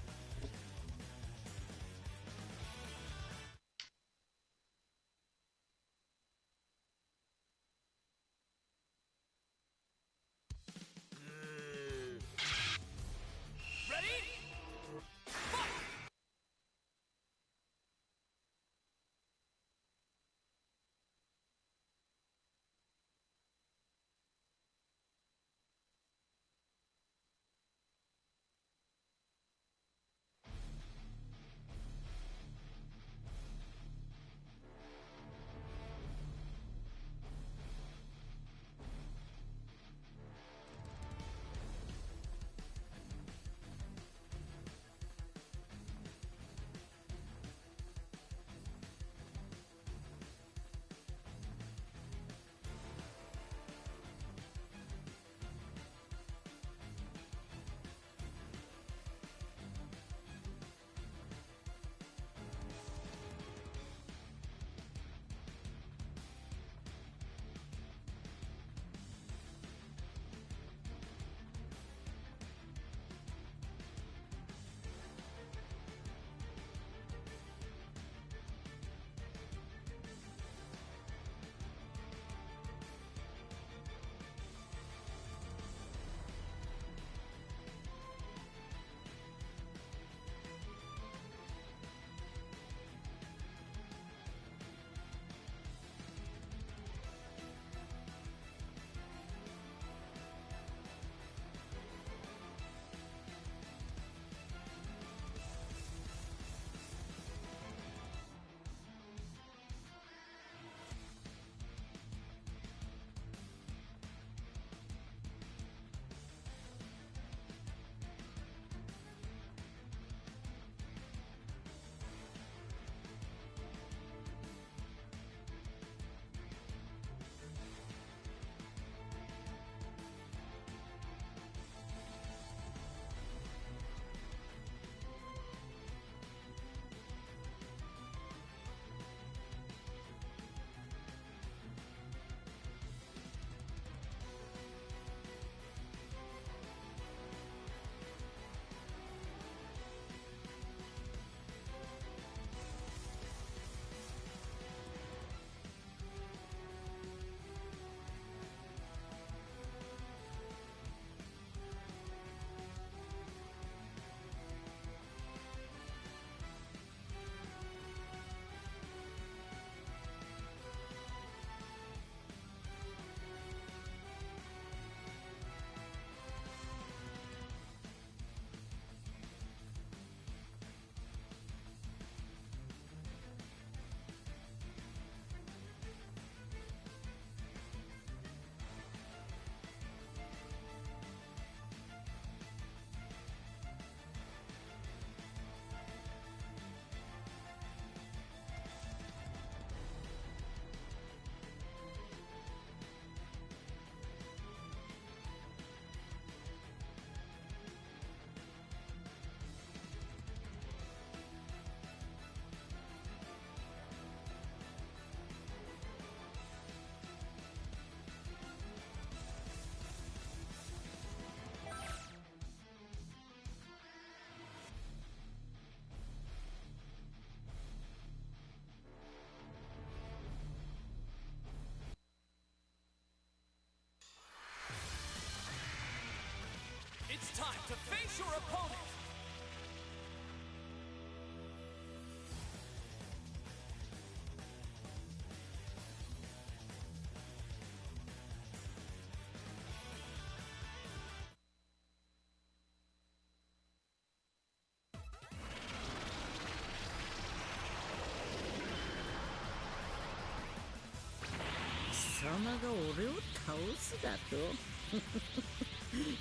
が俺を倒すだと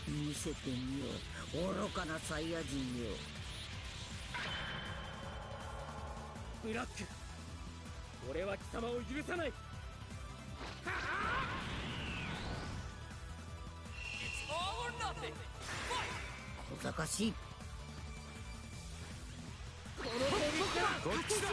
見せてみよう、愚かなサイヤ人よ。ブラック、俺は貴様を許さない。 It's all or nothing. Fight! 小賢しい。この攻撃だ。どっちだ。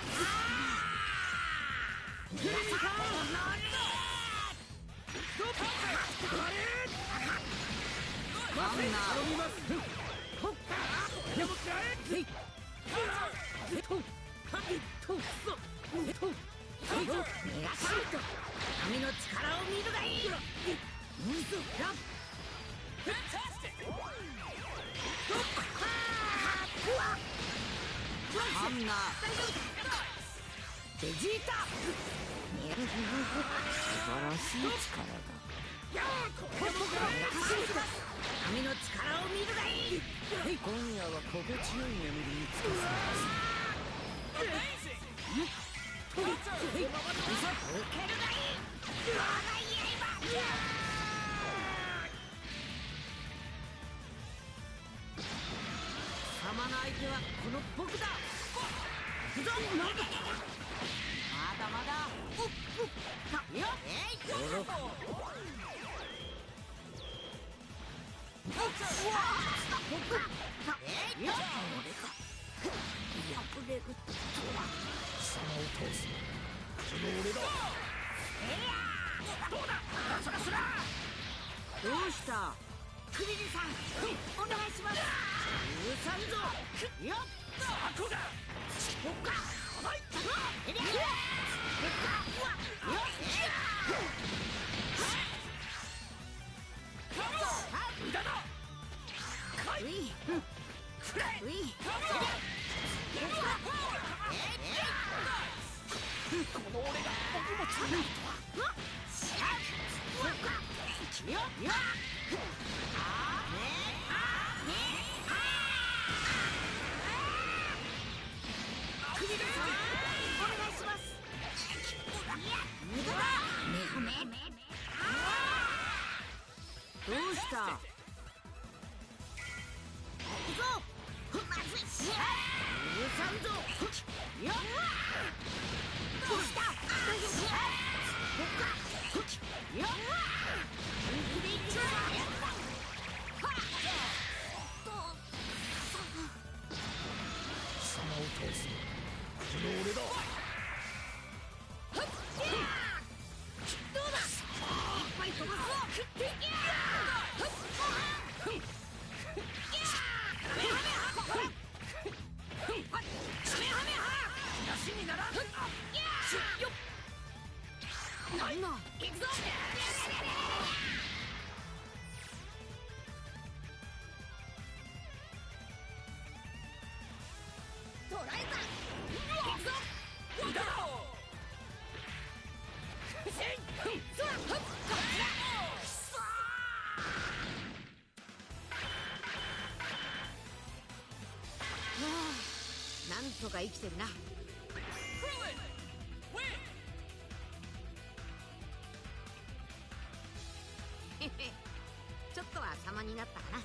神の力を見るがいい。 Fantastic! ハンナベジータ、素晴らしい力だ。神の力を見るがいい。今夜は心地よい眠りにつかせます。 Amazing! 受けるがいい。我が刃。貴様の相手はこの僕だ。行くぞ。まだまだ。よっ。どうした？クリリンさん、お願いします。許さんぞ。よっ。こだ。ほっか。はい。えりゃ。無駄だ。うい。うい。この俺が僕もつないとは。よっ。よっ。クリリンさん、お願いします。無駄だ。どうした？行くぞ。まずい。許さんぞ。よっ。どうした？大丈夫？ほっか。よっ。本気でいくぞ。貴様を倒すのこの俺だ。どうだ。いっぱい飛ばすぞ。足にならん。なんの。行くぞ。捕らえた。行くぞ。無駄だ。なんとか生きてるな。Krillin! Win! へへ、ちょっとは様になったかな。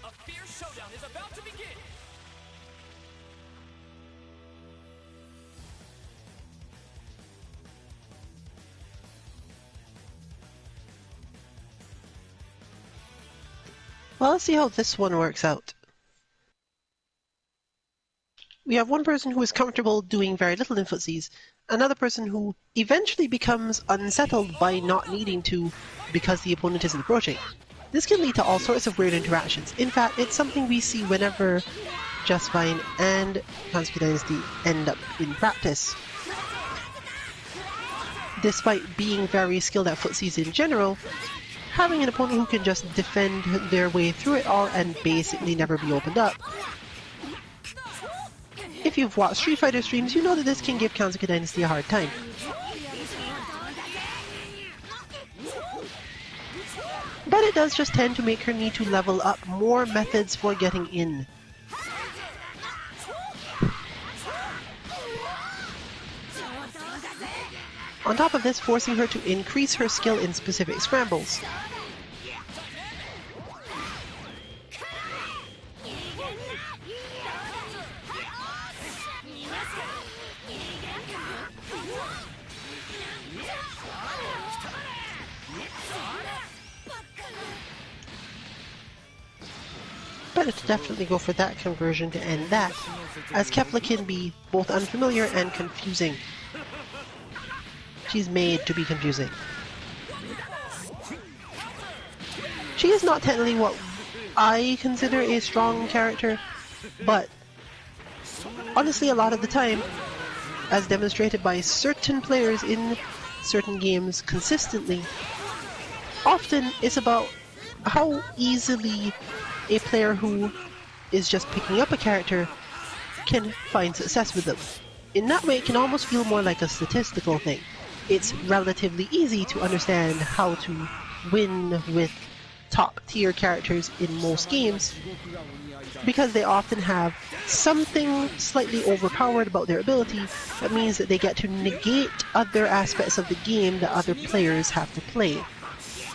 A fierce showdown is about to begin! Well, let's see how this one works out. We have one person who is comfortable doing very little in footsies, another person who eventually becomes unsettled by not needing to because the opponent isn't approaching. This can lead to all sorts of weird interactions. In fact, it's something we see whenever just fine, and Kansuki Dynasty end up in practice. Despite being very skilled at footsies in general, having an opponent who can just defend their way through it all and basically never be opened up. If you've watched Street Fighter streams, you know that this can give Kansuki Dynasty a hard time. But it does just tend to make her need to level up more methods for getting in. On top of this, forcing her to increase her skill in specific scrambles. Better to definitely go for that conversion to end that, as Kefla can be both unfamiliar and confusing. She's made to be confusing. She is not technically what I consider a strong character, but honestly a lot of the time, as demonstrated by certain players in certain games consistently, often it's about how easily a player who is just picking up a character can find success with them. In that way, it can almost feel more like a statistical thing. It's relatively easy to understand how to win with top tier characters in most games because they often have something slightly overpowered about their ability that means that they get to negate other aspects of the game that other players have to play.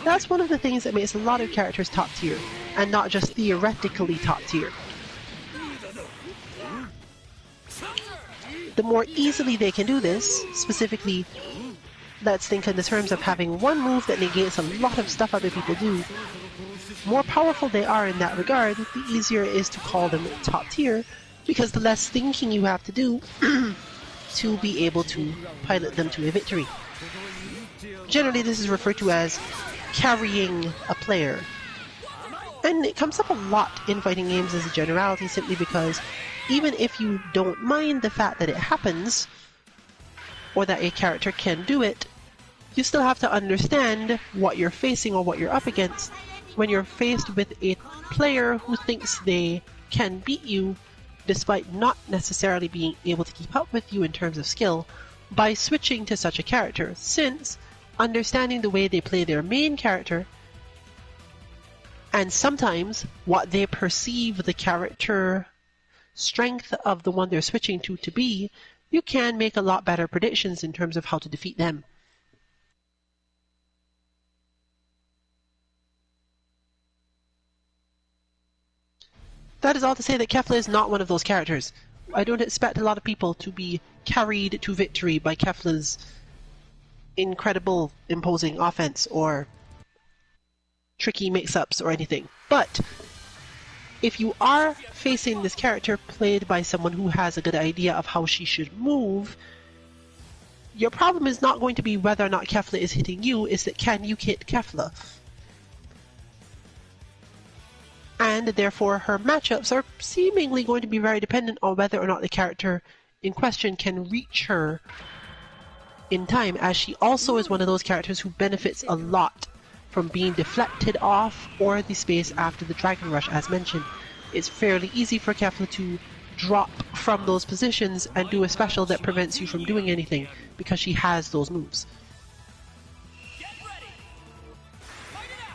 That's one of the things that makes a lot of characters top tier, and not just theoretically top tier. The more easily they can do this, specifically, let's think in the terms of having one move that negates a lot of stuff other people do, more powerful they are in that regard, the easier it is to call them top tier, because the less thinking you have to do to be able to pilot them to a victory. Generally, this is referred to as carrying a player. And it comes up a lot in fighting games as a generality simply because even if you don't mind the fact that it happens, or that a character can do it, you still have to understand what you're facing or what you're up against when you're faced with a player who thinks they can beat you despite not necessarily being able to keep up with you in terms of skill by switching to such a character, since understanding the way they play their main character and sometimes what they perceive the character strength of the one they're switching to be, you can make a lot better predictions in terms of how to defeat them. That is all to say that Kefla is not one of those characters. I don't expect a lot of people to be carried to victory by Kefla's incredible imposing offense or tricky mix-ups or anything. But if you are facing this character played by someone who has a good idea of how she should move, your problem is not going to be whether or not Kefla is hitting you, it's that can you hit Kefla? And therefore her matchups are seemingly going to be very dependent on whether or not the character in question can reach her in time, as she also is one of those characters who benefits a lot from being deflected off or the space after the Dragon Rush as mentioned. It's fairly easy for Kefla to drop from those positions and do a special that prevents you from doing anything because she has those moves. Get ready. Fight it out.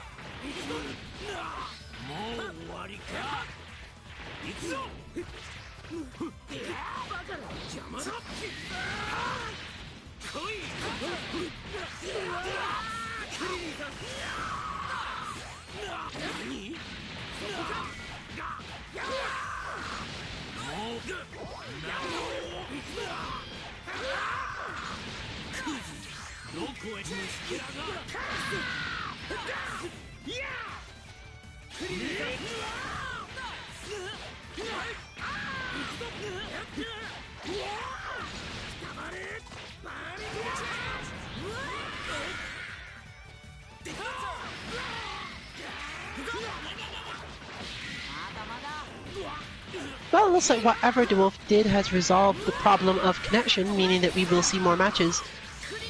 Well, looks like whatever DeWolf did has resolved the problem of connection, meaning that we will see more matches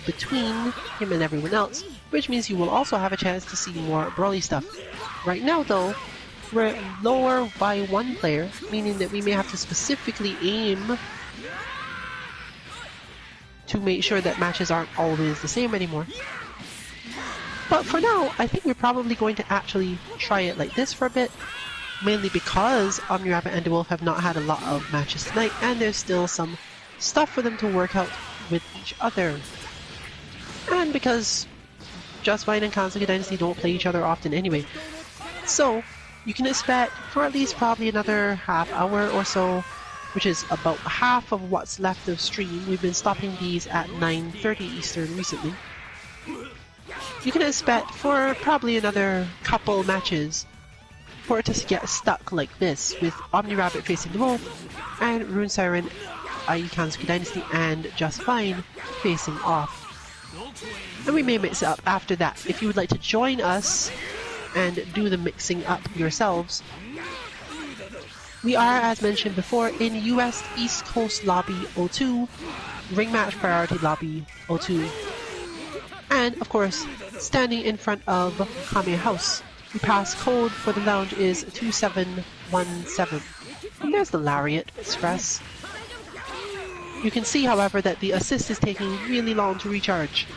between him and everyone else, which means you will also have a chance to see more brawly stuff. Right now though, we're lower by one player, meaning that we may have to specifically aim to make sure that matches aren't always the same anymore. But for now, I think we're probably going to actually try it like this for a bit, mainly because OmniRabbit and DeWolf have not had a lot of matches tonight, and there's still some stuff for them to work out with each other. And because Just Fine and Kansuke Dynasty don't play each other often anyway. So, you can expect for at least probably another half hour or so, which is about half of what's left of stream. We've been stopping these at 9:30 Eastern recently. You can expect for probably another couple matches for it to get stuck like this, with OmniRabbit facing DeWolf and Rune Siren, i.e. Kansuke Dynasty, and Just Fine facing off. And we may mix it up after that. If you would like to join us and do the mixing up yourselves, we are, as mentioned before, in US East Coast Lobby 02, Ring Match Priority Lobby 02, and of course, standing in front of Kame House. The pass code for the lounge is 2717. And there's the Lariat Express. You can see, however, that the assist is taking really long to recharge.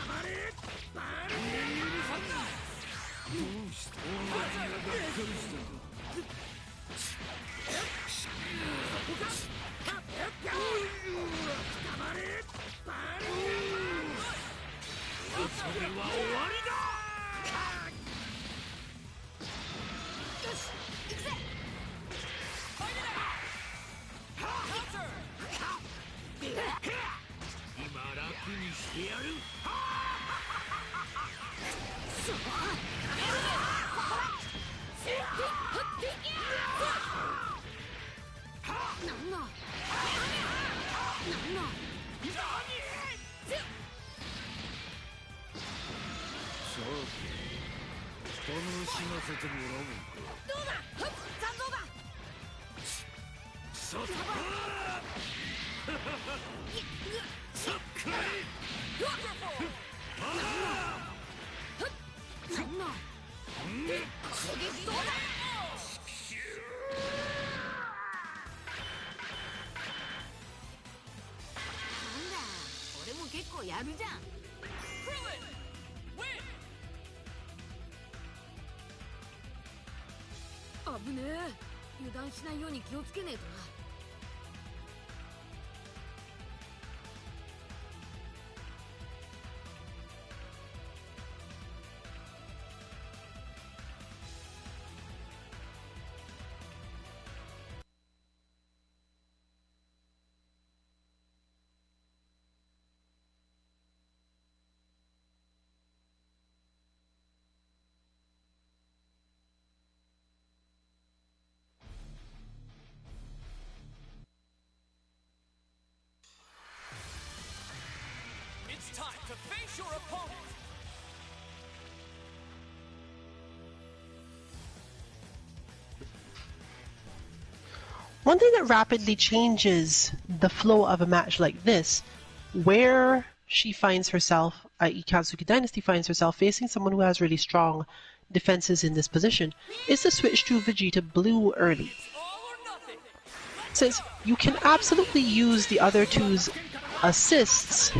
It's time to face your opponent. One thing that rapidly changes the flow of a match like this, where she finds herself, i.e. Kansuke Dynasty finds herself facing someone who has really strong defenses in this position, is to switch to Vegeta Blue early. All or nothing. Since you can absolutely use the other two's assists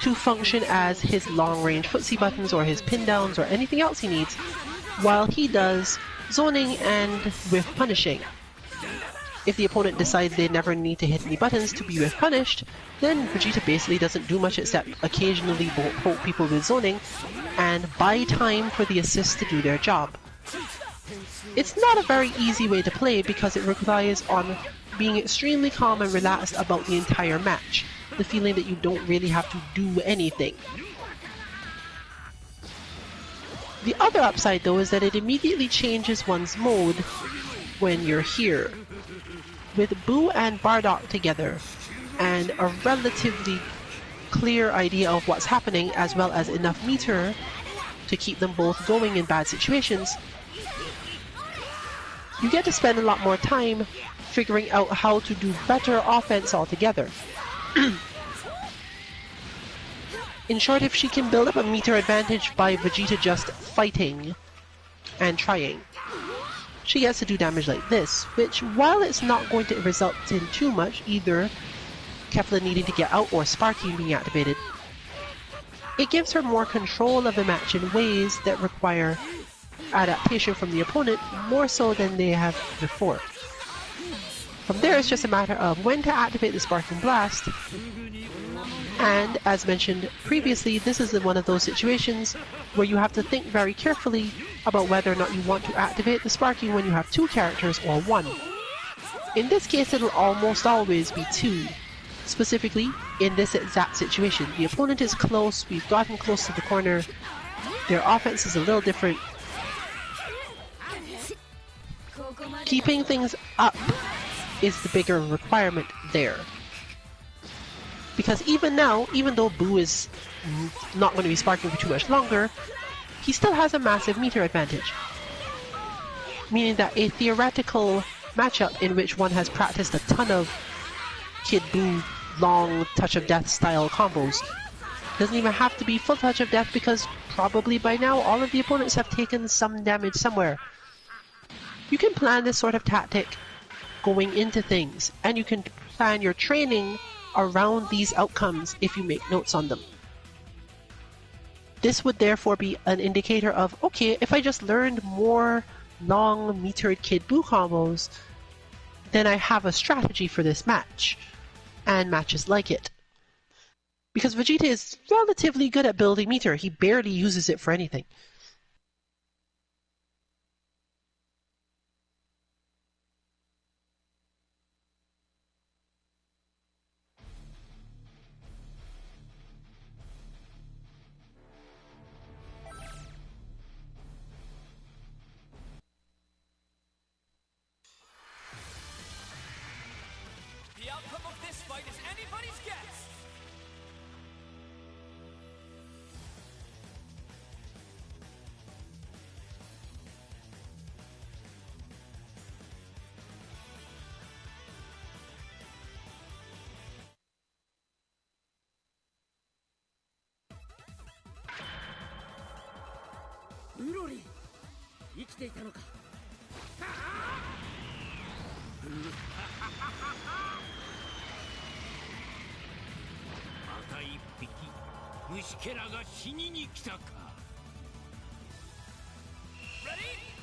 to function as his long-range footsie buttons or his pin downs or anything else he needs, while he does zoning and whiff punishing. If the opponent decides they never need to hit any buttons to be whiff punished, then Vegeta basically doesn't do much except occasionally poke people with zoning and buy time for the assists to do their job. It's not a very easy way to play because it relies on being extremely calm and relaxed about the entire match, the feeling that you don't really have to do anything. The other upside though is that it immediately changes one's mode when you're here. With Boo and Bardock together, and a relatively clear idea of what's happening as well as enough meter to keep them both going in bad situations, you get to spend a lot more time figuring out how to do better offense altogether. In short, if she can build up a meter advantage by Vegeta just fighting and trying, she gets to do damage like this, which, while it's not going to result in too much, either Kefla needing to get out or Sparky being activated, it gives her more control of the match in ways that require adaptation from the opponent more so than they have before. From there, it's just a matter of when to activate the Sparking Blast, and as mentioned previously, this is one of those situations where you have to think very carefully about whether or not you want to activate the Sparking when you have 2 characters or 1. In this case, it'll almost always be 2. Specifically, in this exact situation, the opponent is close, we've gotten close to the corner, their offense is a little different. Keeping things up is the bigger requirement there. Because even now, even though Boo is not going to be sparking for too much longer, he still has a massive meter advantage. Meaning that a theoretical matchup in which one has practiced a ton of Kid Boo long Touch of Death style combos doesn't even have to be full Touch of Death, because probably by now all of the opponents have taken some damage somewhere. You can plan this sort of tactic going into things, and you can plan your training around these outcomes if you make notes on them. This would therefore be an indicator of, okay, if I just learned more long metered Kid Boo combos, then I have a strategy for this match, and matches like it. Because Vegeta is relatively good at building meter, he barely uses it for anything. The outcome of this fight is anybody's guess. Broly 生きていたのか。また一匹虫けらが死にに来たか。 Ready?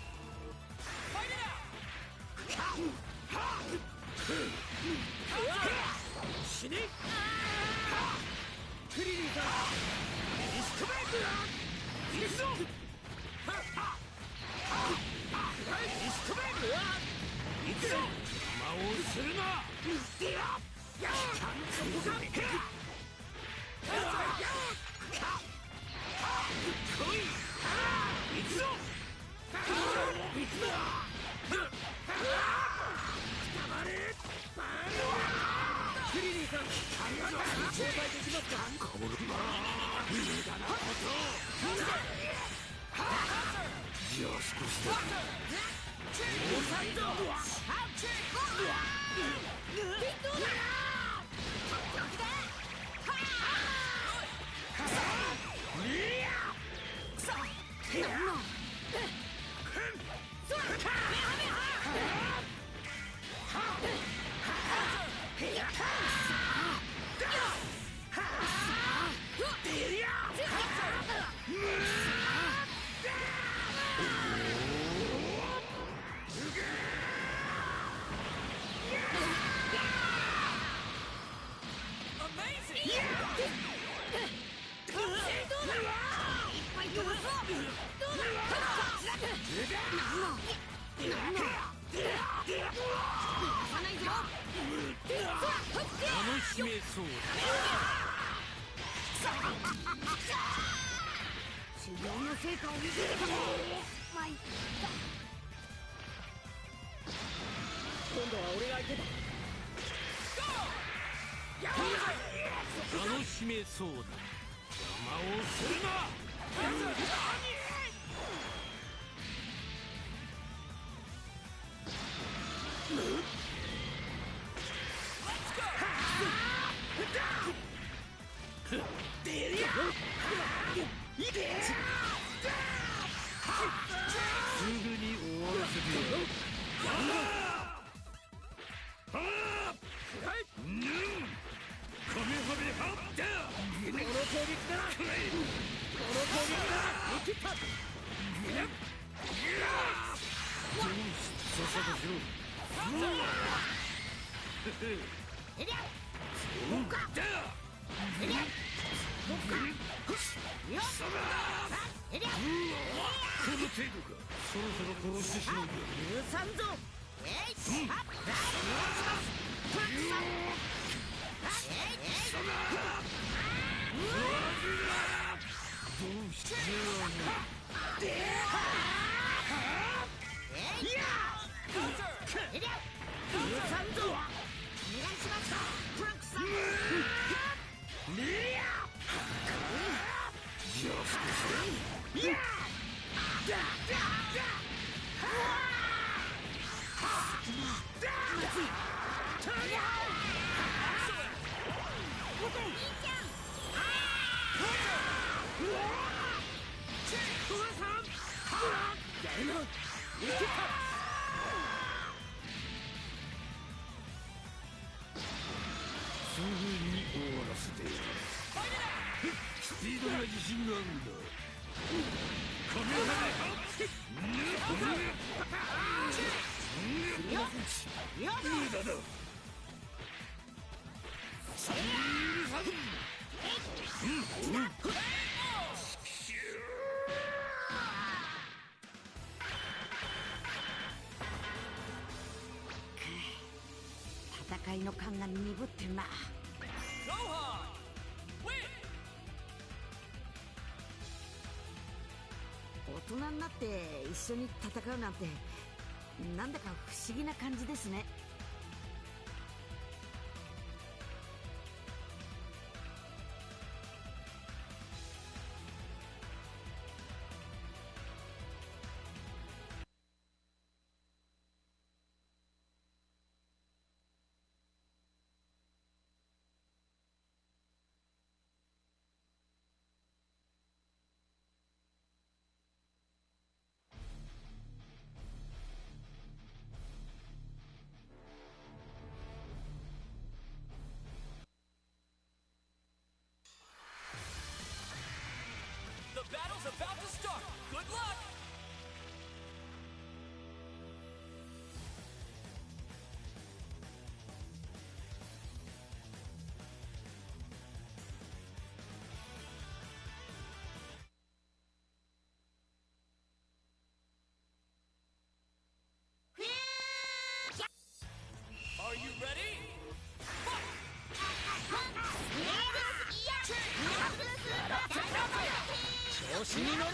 Fight it out! 死ね。クリリンさんリストメイク行くぞ。リストメイク行くぞ。邪魔をするな。今度は俺が相手だ。楽しめそうだ。邪魔をするな。戦いの感が鈍ってんな。大人になって一緒に戦うなんてなんだか不思議な感じですね。The battle's about to start. Good luck! Are you ready? 調子に乗るな。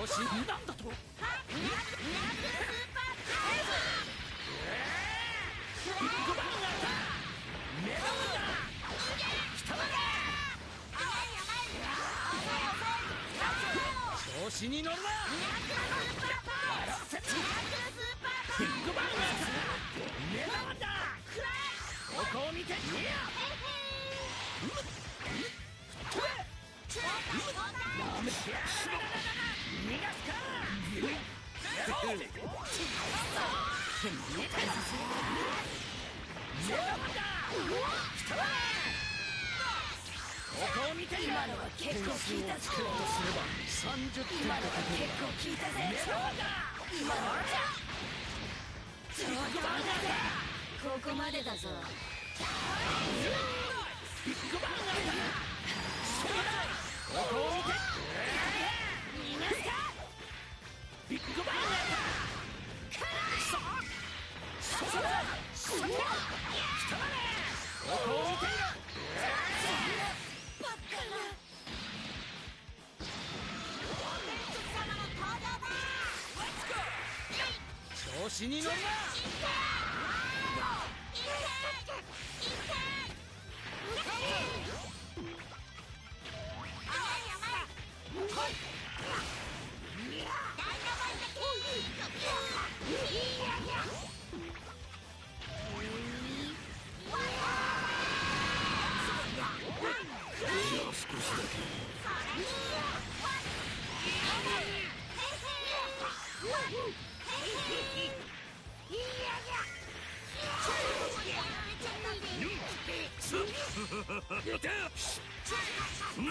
調子なんだと。調子に乗るな。ビッグバン目玉だ。ここを見てみや。今のは結構効いたぞ。今のは結構効いたぜ。今のはちょうどここまでだぞ。ビッグバンここを見て。逃がすか。ビッグバン調子に乗るな。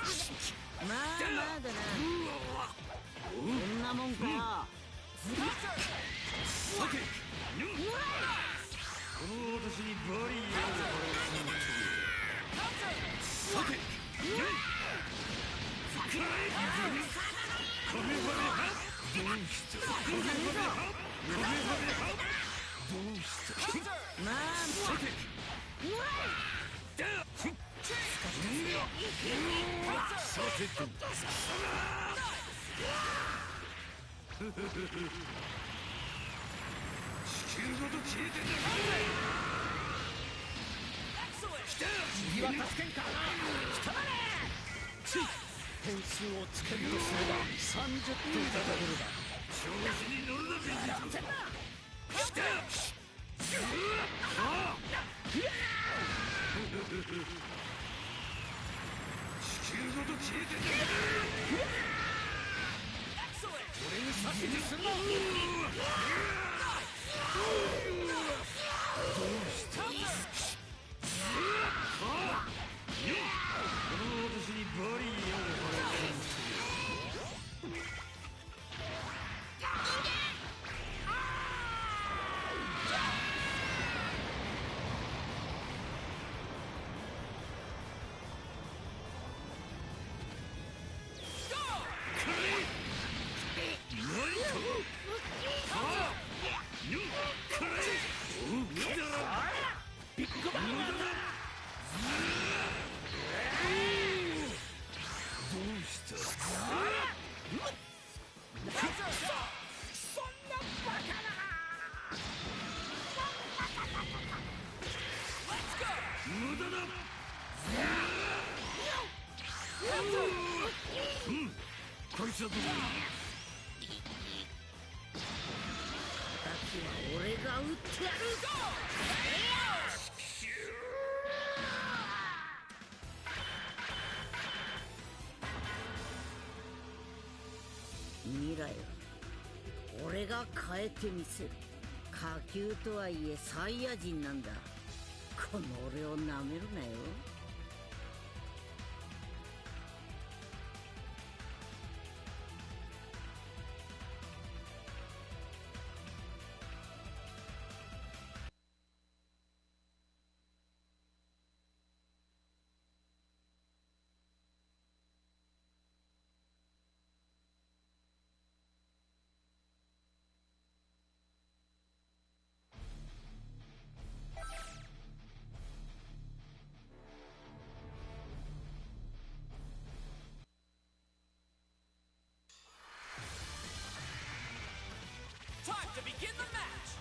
まあだな。こんなもんかよ。さて、この私にバリアをさて、カメハメハどうしたカメハメハどうしたまあさてさてと地球ごと消えてんだ来た次は助けんからな。来たまれ。点数をつけるとすれば30点だところだ。調子に乗るなビジト来た地球ごと消えてんだ俺に指図するな。この私にバリアを払うビッグバンだ。どうしたそんなバカな。無駄だこいつはどう俺が撃ってやる。未来は俺が変えてみせる。下級とはいえサイヤ人なんだ。この俺をなめるなよ。Time to begin the match.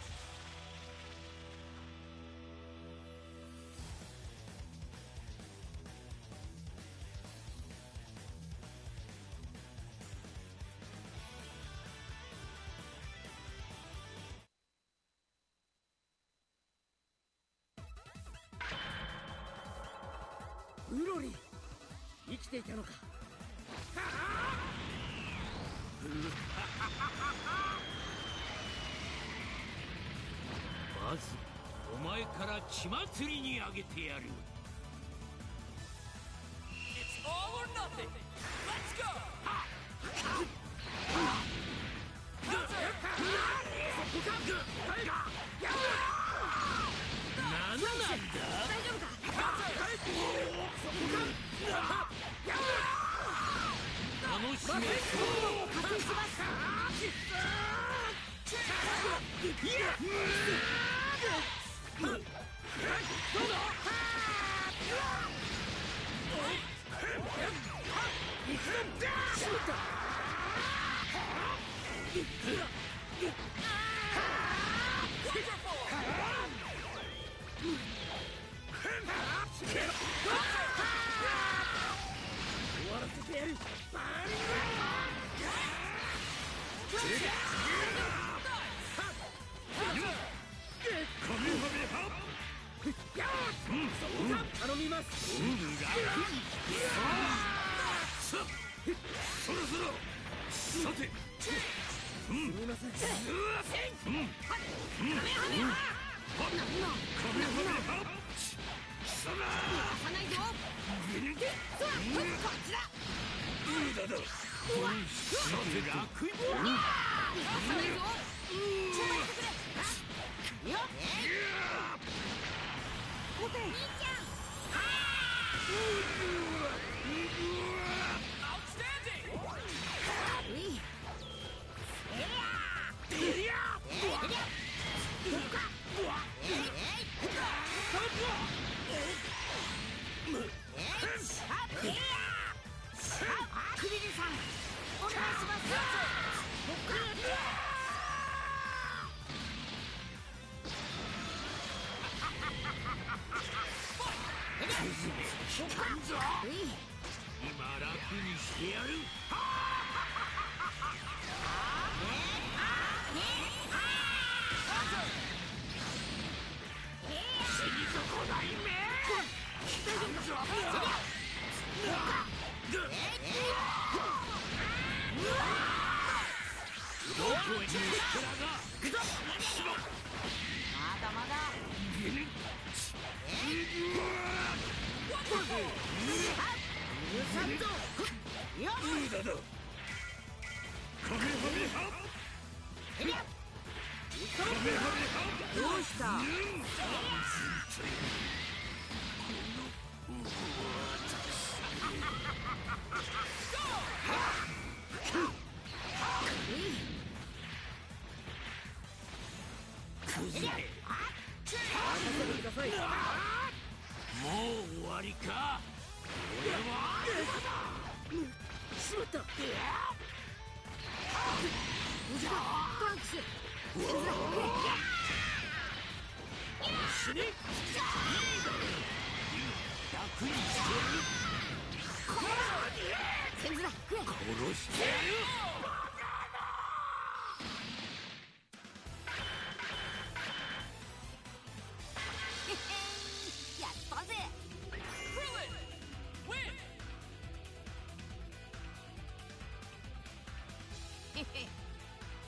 ウロリ生きていたのかまずお前から血祭りにあげてやる It's all or nothing. Let's go. 何なんだ大丈夫か。楽しめ加勢します。終わらせてやるカメハメハ頼みますそろそろさてすみませんカメハメハ貴様離さないぞ。こっちだ。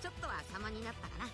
ちょっとは様になったかな。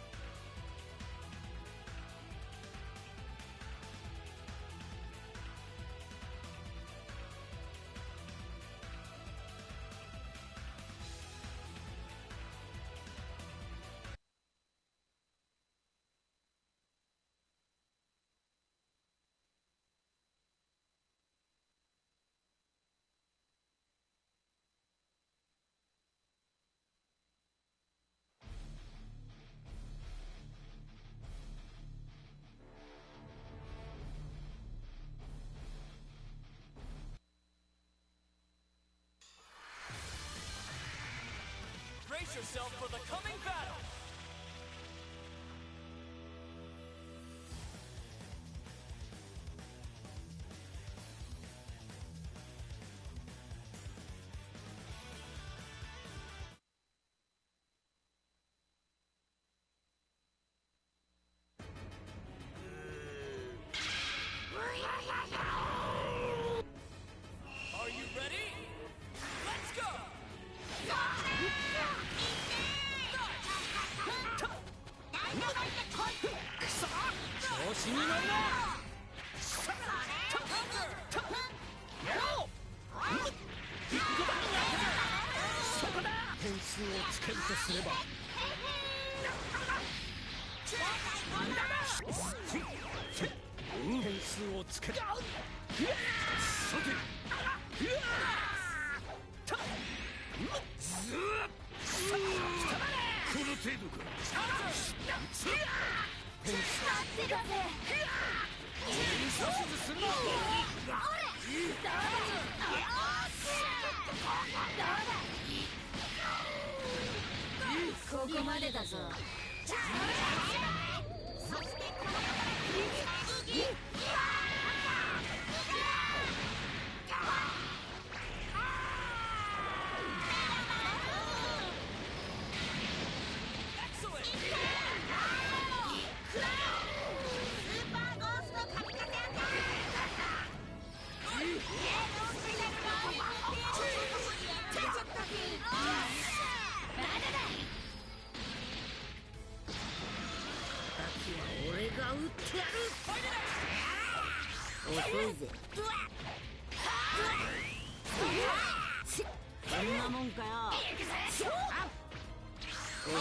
Brace yourself for the coming battle! Are you ready? Let's go! 調子に乗るな。点数をつけるとすれば点数をつける。さてこの程度か。点数するな。ここまでだぞ。そしてこの俺が撃ってやる。んなもんかよ。遅いぞ。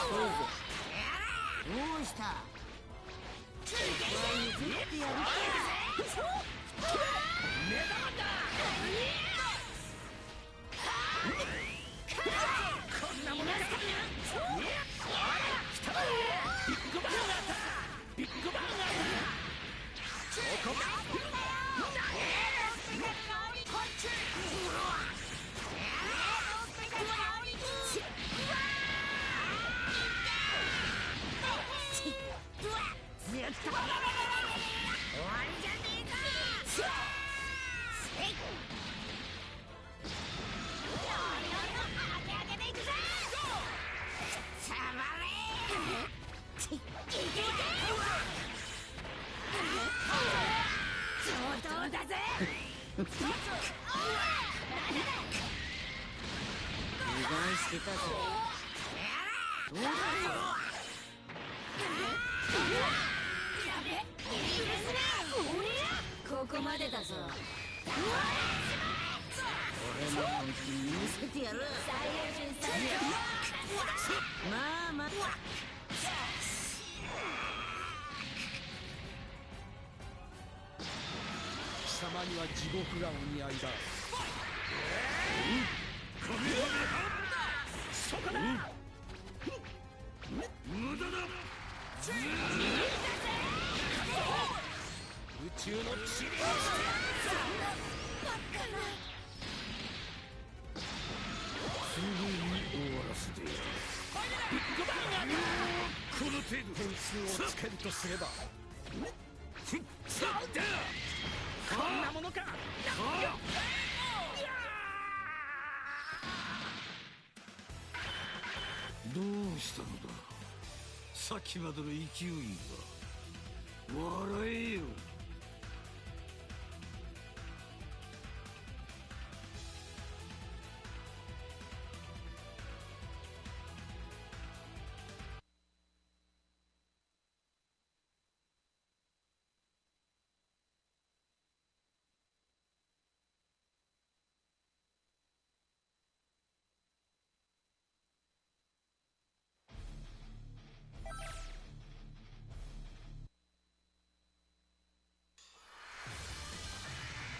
どうした。譲ってやるか。目玉だ。こんなものか。ビッグバンがあった。ビッグバンがあった。ここか。終わりじゃねえか。だぜ。油断してたぞ。どうだよ。ここまでだぞ。俺の本気見せてやる。まあまあ。貴様には地獄がお似合いだ。そこだ。無駄だ。宇宙の塵をして。すぐに終わらせてやる。ビッグバンがこの程度点数をつけるとすれば、こんなものか。どうしたのだ。さっきまでの勢いが。笑えよ。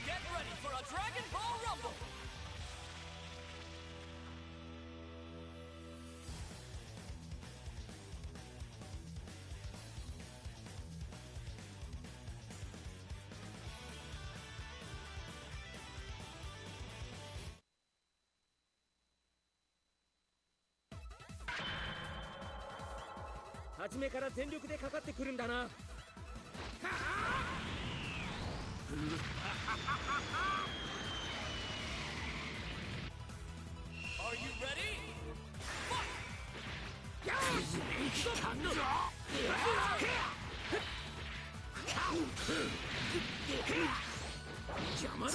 Get ready for a Dragon Ball Rumble! 初めから全力でかかってくるんだな。Are you ready? Fight! 邪魔だ。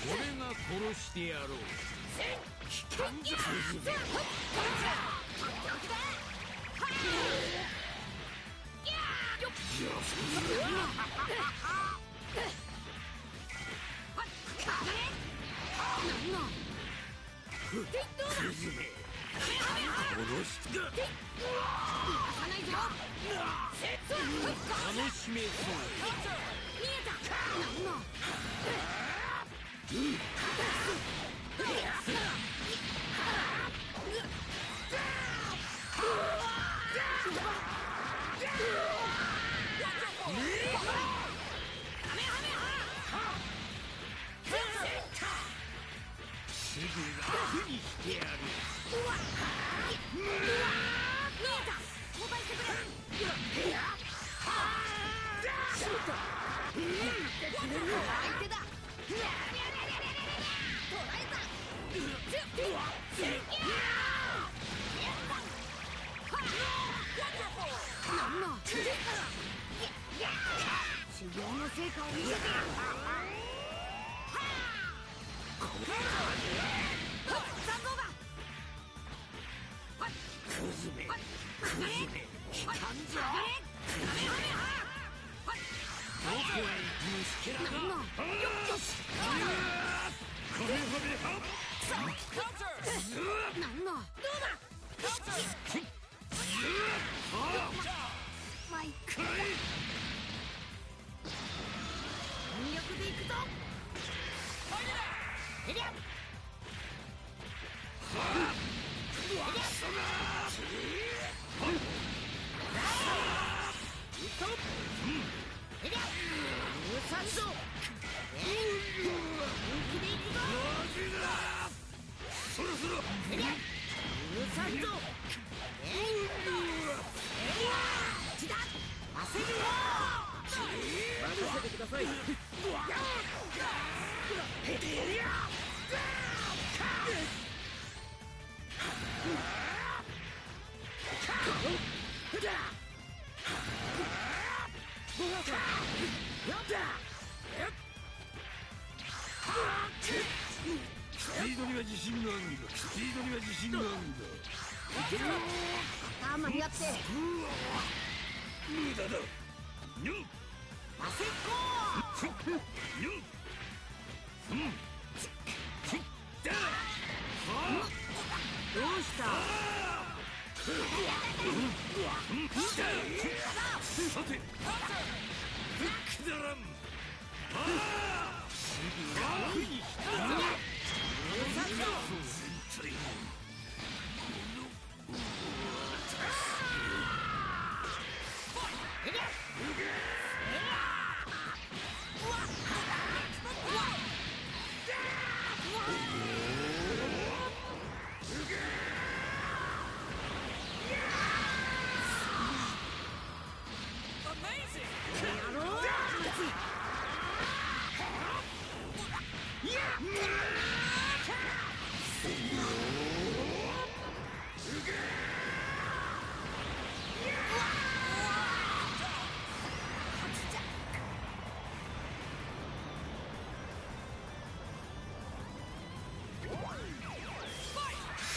俺が殺してやろう。楽しめそう。すぐ楽にしてやる。見えた。交代してくれ。手だ。捕らえた。なんの修行の成果を見せてやる。残像だ。クズめ聞かんぞ。どこへ虫けらが。よしカメハメハ。なんのどうだ。マイク全力でいくぞ。エリアエリア無惨状。本気でいくぞ。そろそろエリア無惨状。ちだ焦るよ。任せてください。スピードには自信があるんだ。スピードには自信があるんだ。間に合って無駄だ。ニュン焦っこニュンだ。どうした。さてくだらん。すぐ楽に引くな。全体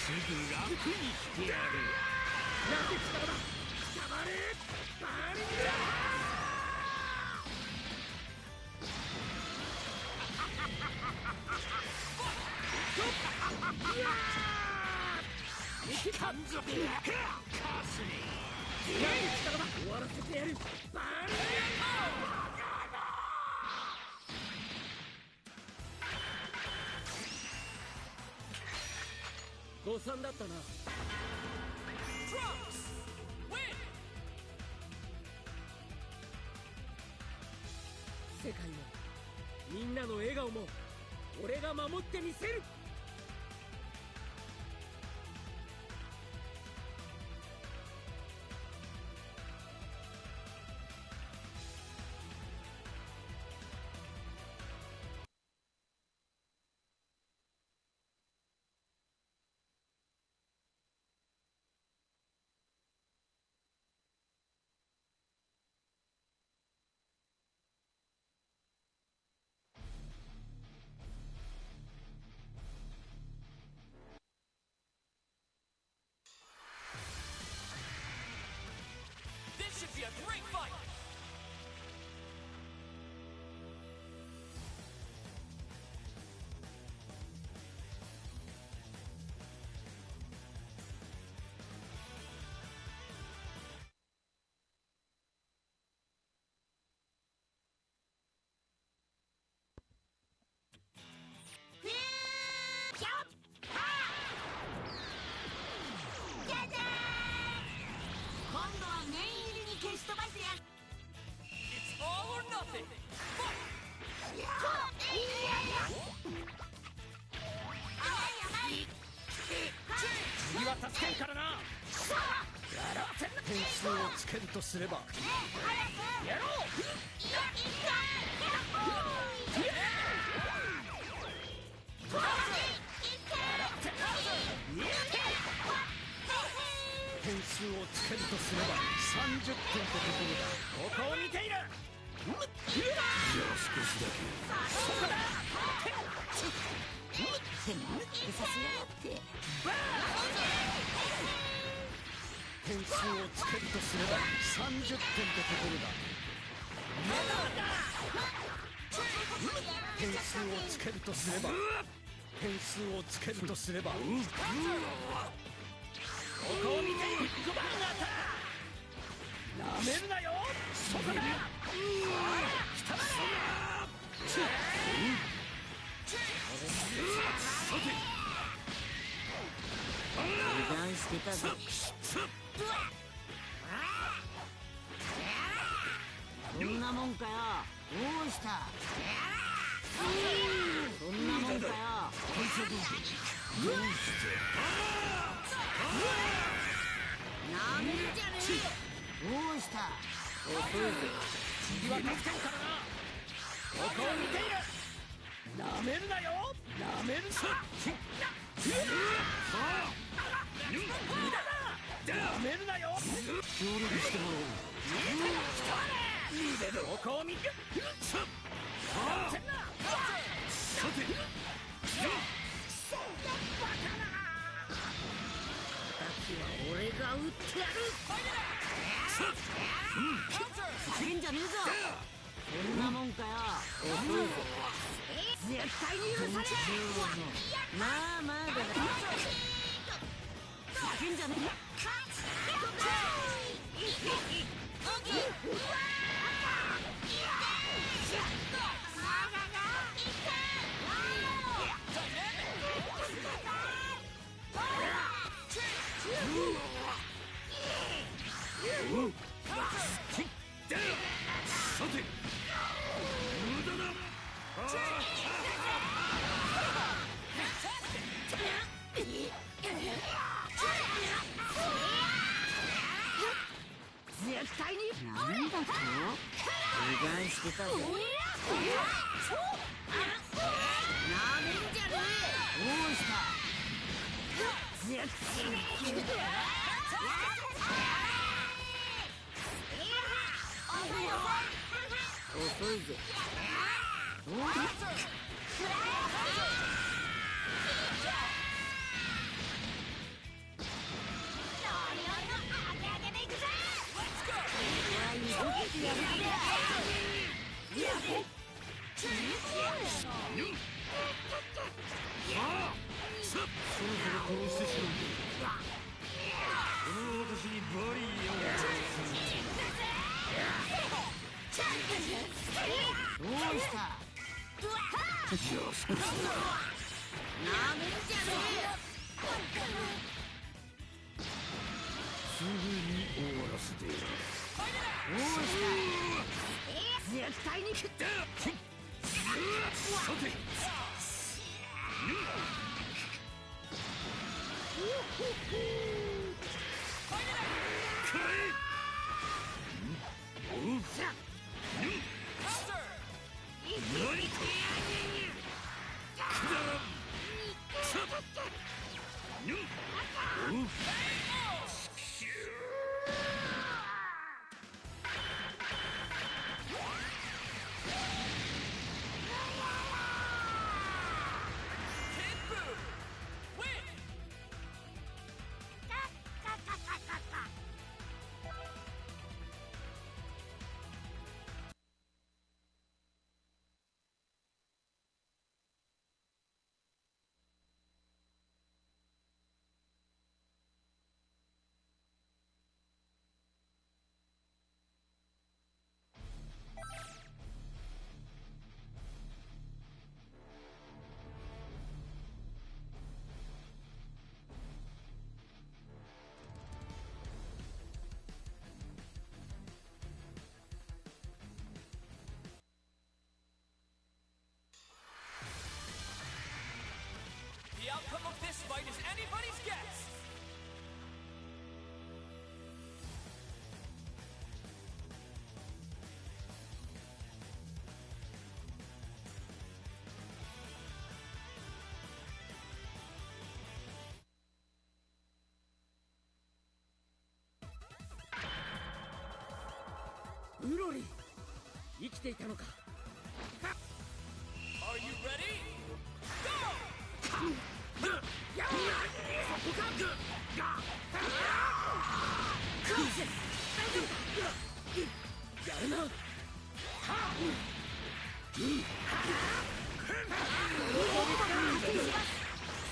すぐ楽にしてやる。なんて力だ。黙れバリング聞かんぞ。カスに力だ。終わらせてやるバリング誤算だったな。世界もみんなの笑顔も俺が守ってみせる。This should be a great fight! 今度は念入りに消し飛ばしてやる。 It's all or nothing! Fight! 次は助けるからな。点数をつけるとすれば早くやろう。とすれば30点ってところだ。ここを見ている。じゃあ少しだけ。そこだ。させやがって点数をつけるとすれば30点ってところだ。点数をつけるとすれば点数をつけるとすればここを見ている。なめるなよ。そこだ。来たな。油断してたぞ。そんなもんかよ。どうした。そんなもんかよ。なめるじゃねえ。どうした。遅いぜ。次は助けるからな。ここを見ている。なめるなよ。なめるな。なめるなよ。協力してもらおう。ここを見て。俺が撃ってやる。叫んじゃねえぞ。そんなもんかよ。遅いぞ。絶対に許さねえ。まあまあだな。叫んじゃねえ。絶対になんだと油断してたぞ。なめんじゃねえ。どうした。絶対に遅いぜ。そろそろ殺してしまう。この私にバリーを。どうした。じゃあ少しだ。なめんじゃねすぐに終わらせてやる。え。どうした。絶対にさてThe outcome of this fight is anybody's guess! ウロリ生きていたのか。 Are you ready? やそこか。やるな。そ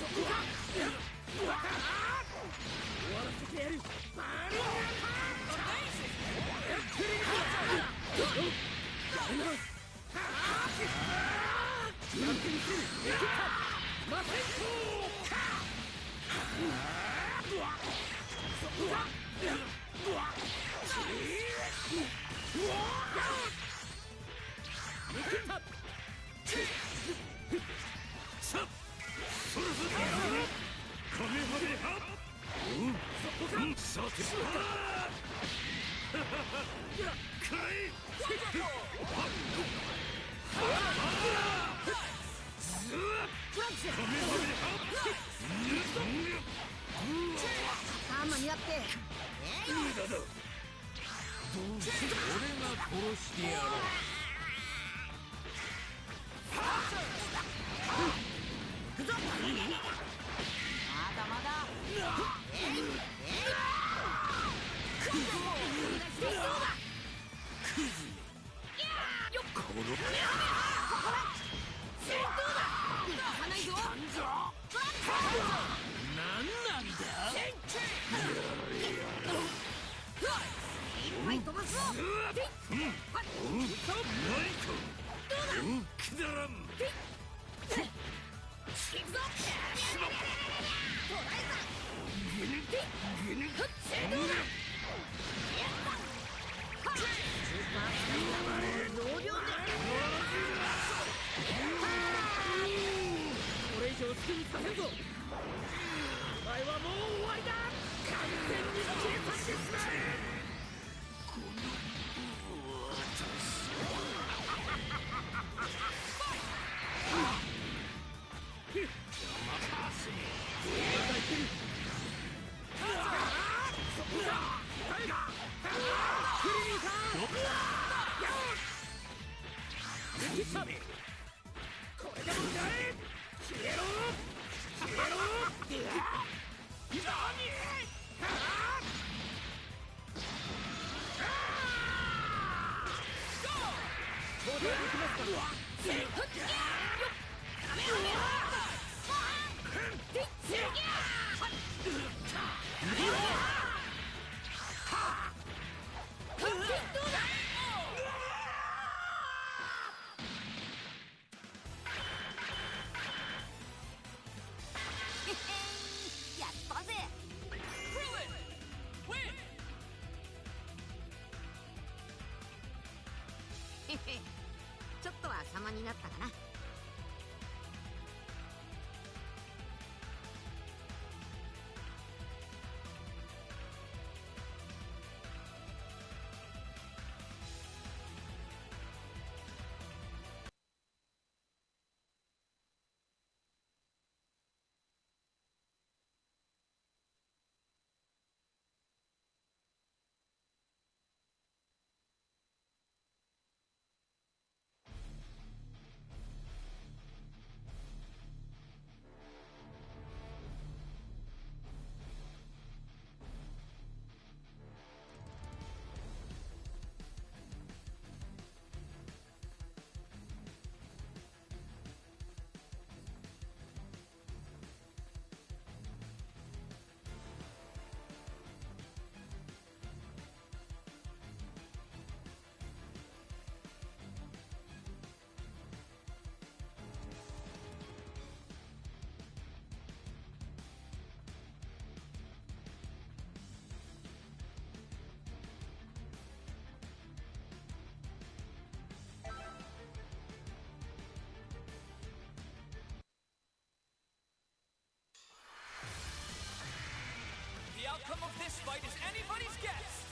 こか。終わらせてやる。バリアタやるな。なんてみせる。マセンコそこか。見切った。さあそろそろカメハメハ。そこか。さてくらえ。あんま似合ってどうして俺が殺してやろう。行くぞ。まだまだこれが必要だ。戦闘だ。行かないぞ。なんなんだ。いっぱい飛ばすぞ。くだらん。行くぞ。トライだ。戦闘だ。容量でこれ以上好きにさせんぞ。お前はもう終わりだ。完全に消え去ってしまえ。これでも食らえ。消えろ消えろ。交代できますか。やったぜ。 Win! へへちょっとは様になったかな。The outcome of this fight is anybody's guess!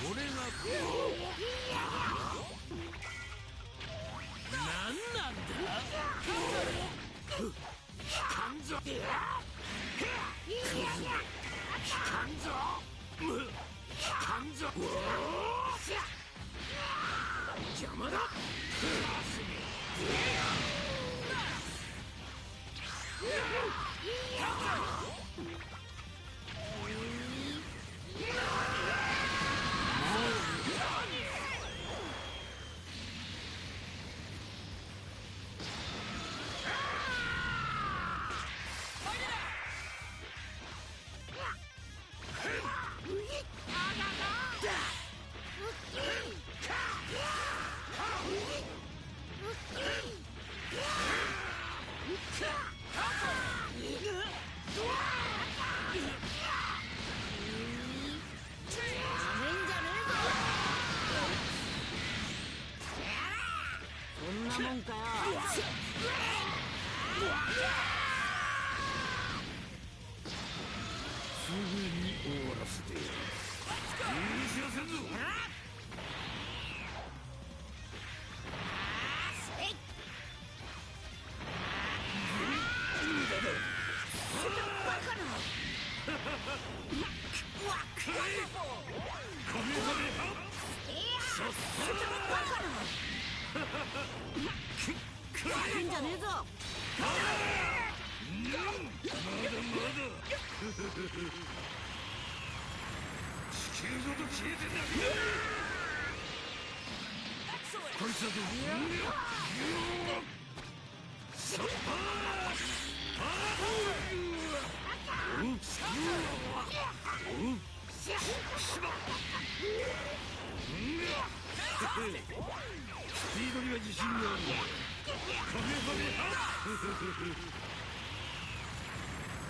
俺が何なんだ。聞かんぞ。聞かんぞ。聞かんぞ。邪魔だ。すぐに終わらせてやる。許しはせんぞ。いいんじゃねえぞ。まだまだ地球ごと消えてなくなる。こいつだぞ。スピードには自信がある。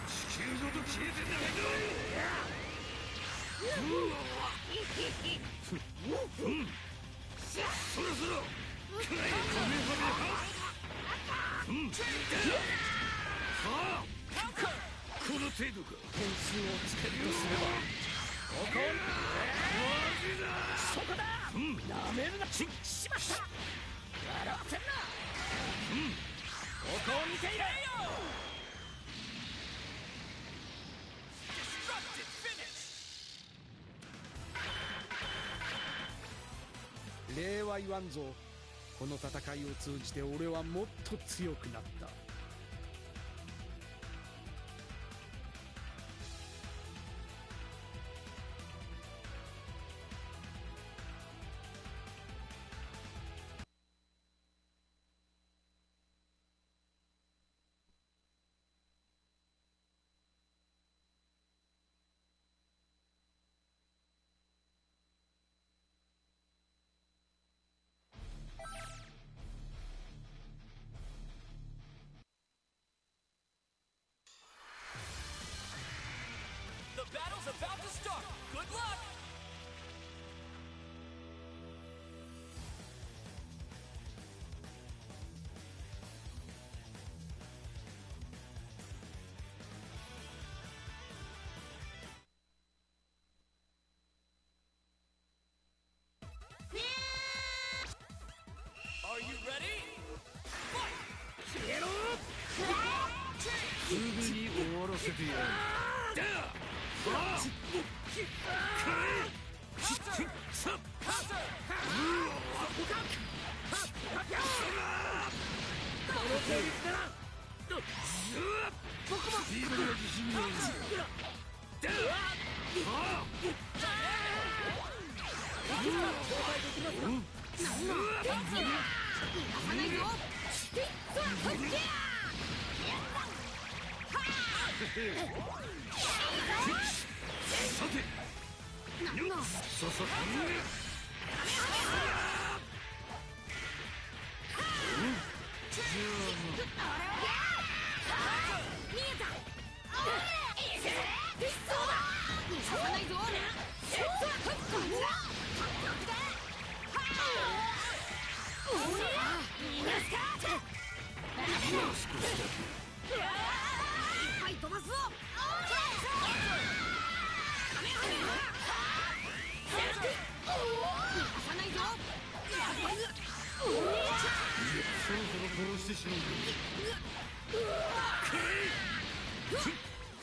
地球ごと消えてなくなる。そろそろこの程度か。点数をつけるとすればここそこだ。なめるな。しまった。笑わせんな。ここを見ていろ。礼は言わんぞ。この戦いを通じて俺はもっと強くなった。The battle's about to start. Good luck! Are you ready? Fight! すぐに終わらせてやる。飛ばすぞ。してしまうよ。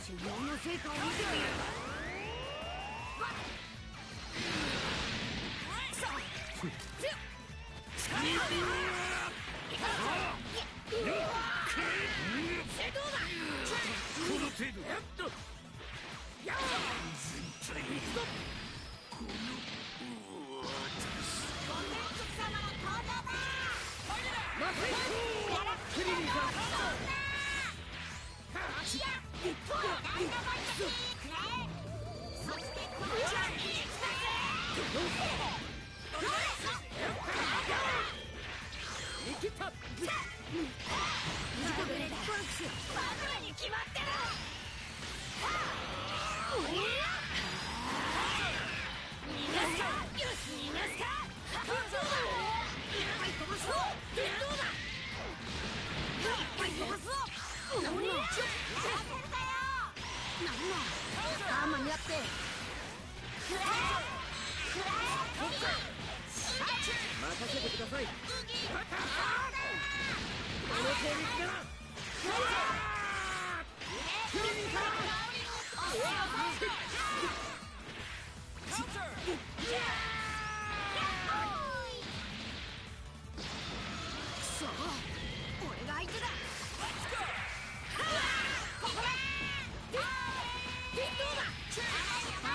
修行の成果を見せてやる。この程度やっと全体にこのクリリンさんに決まってる。間に合って任せてください。この攻撃なら俺が相手だ。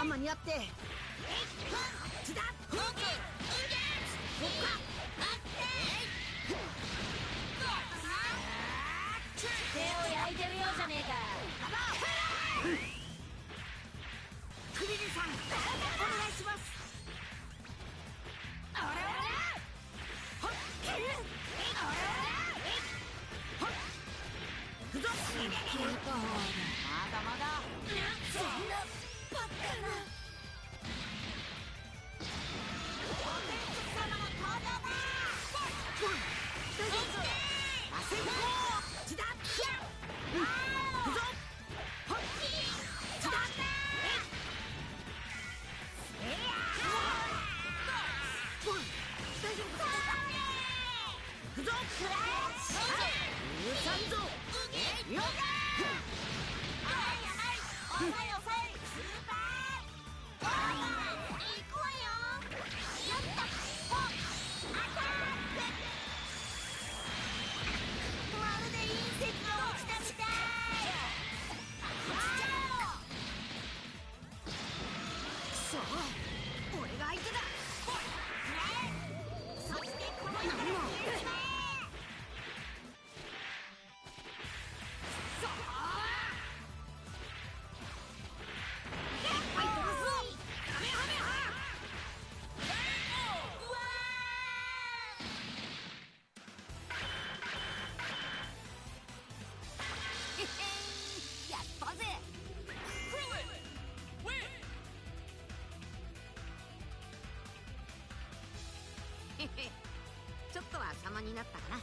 間に合って手を焼いてるようじゃねえか。クリリンさんお願いします。まだまだそんなバカな。俺が相手だ。そしてこの人がやったぜ。ちょっとは様になったかな。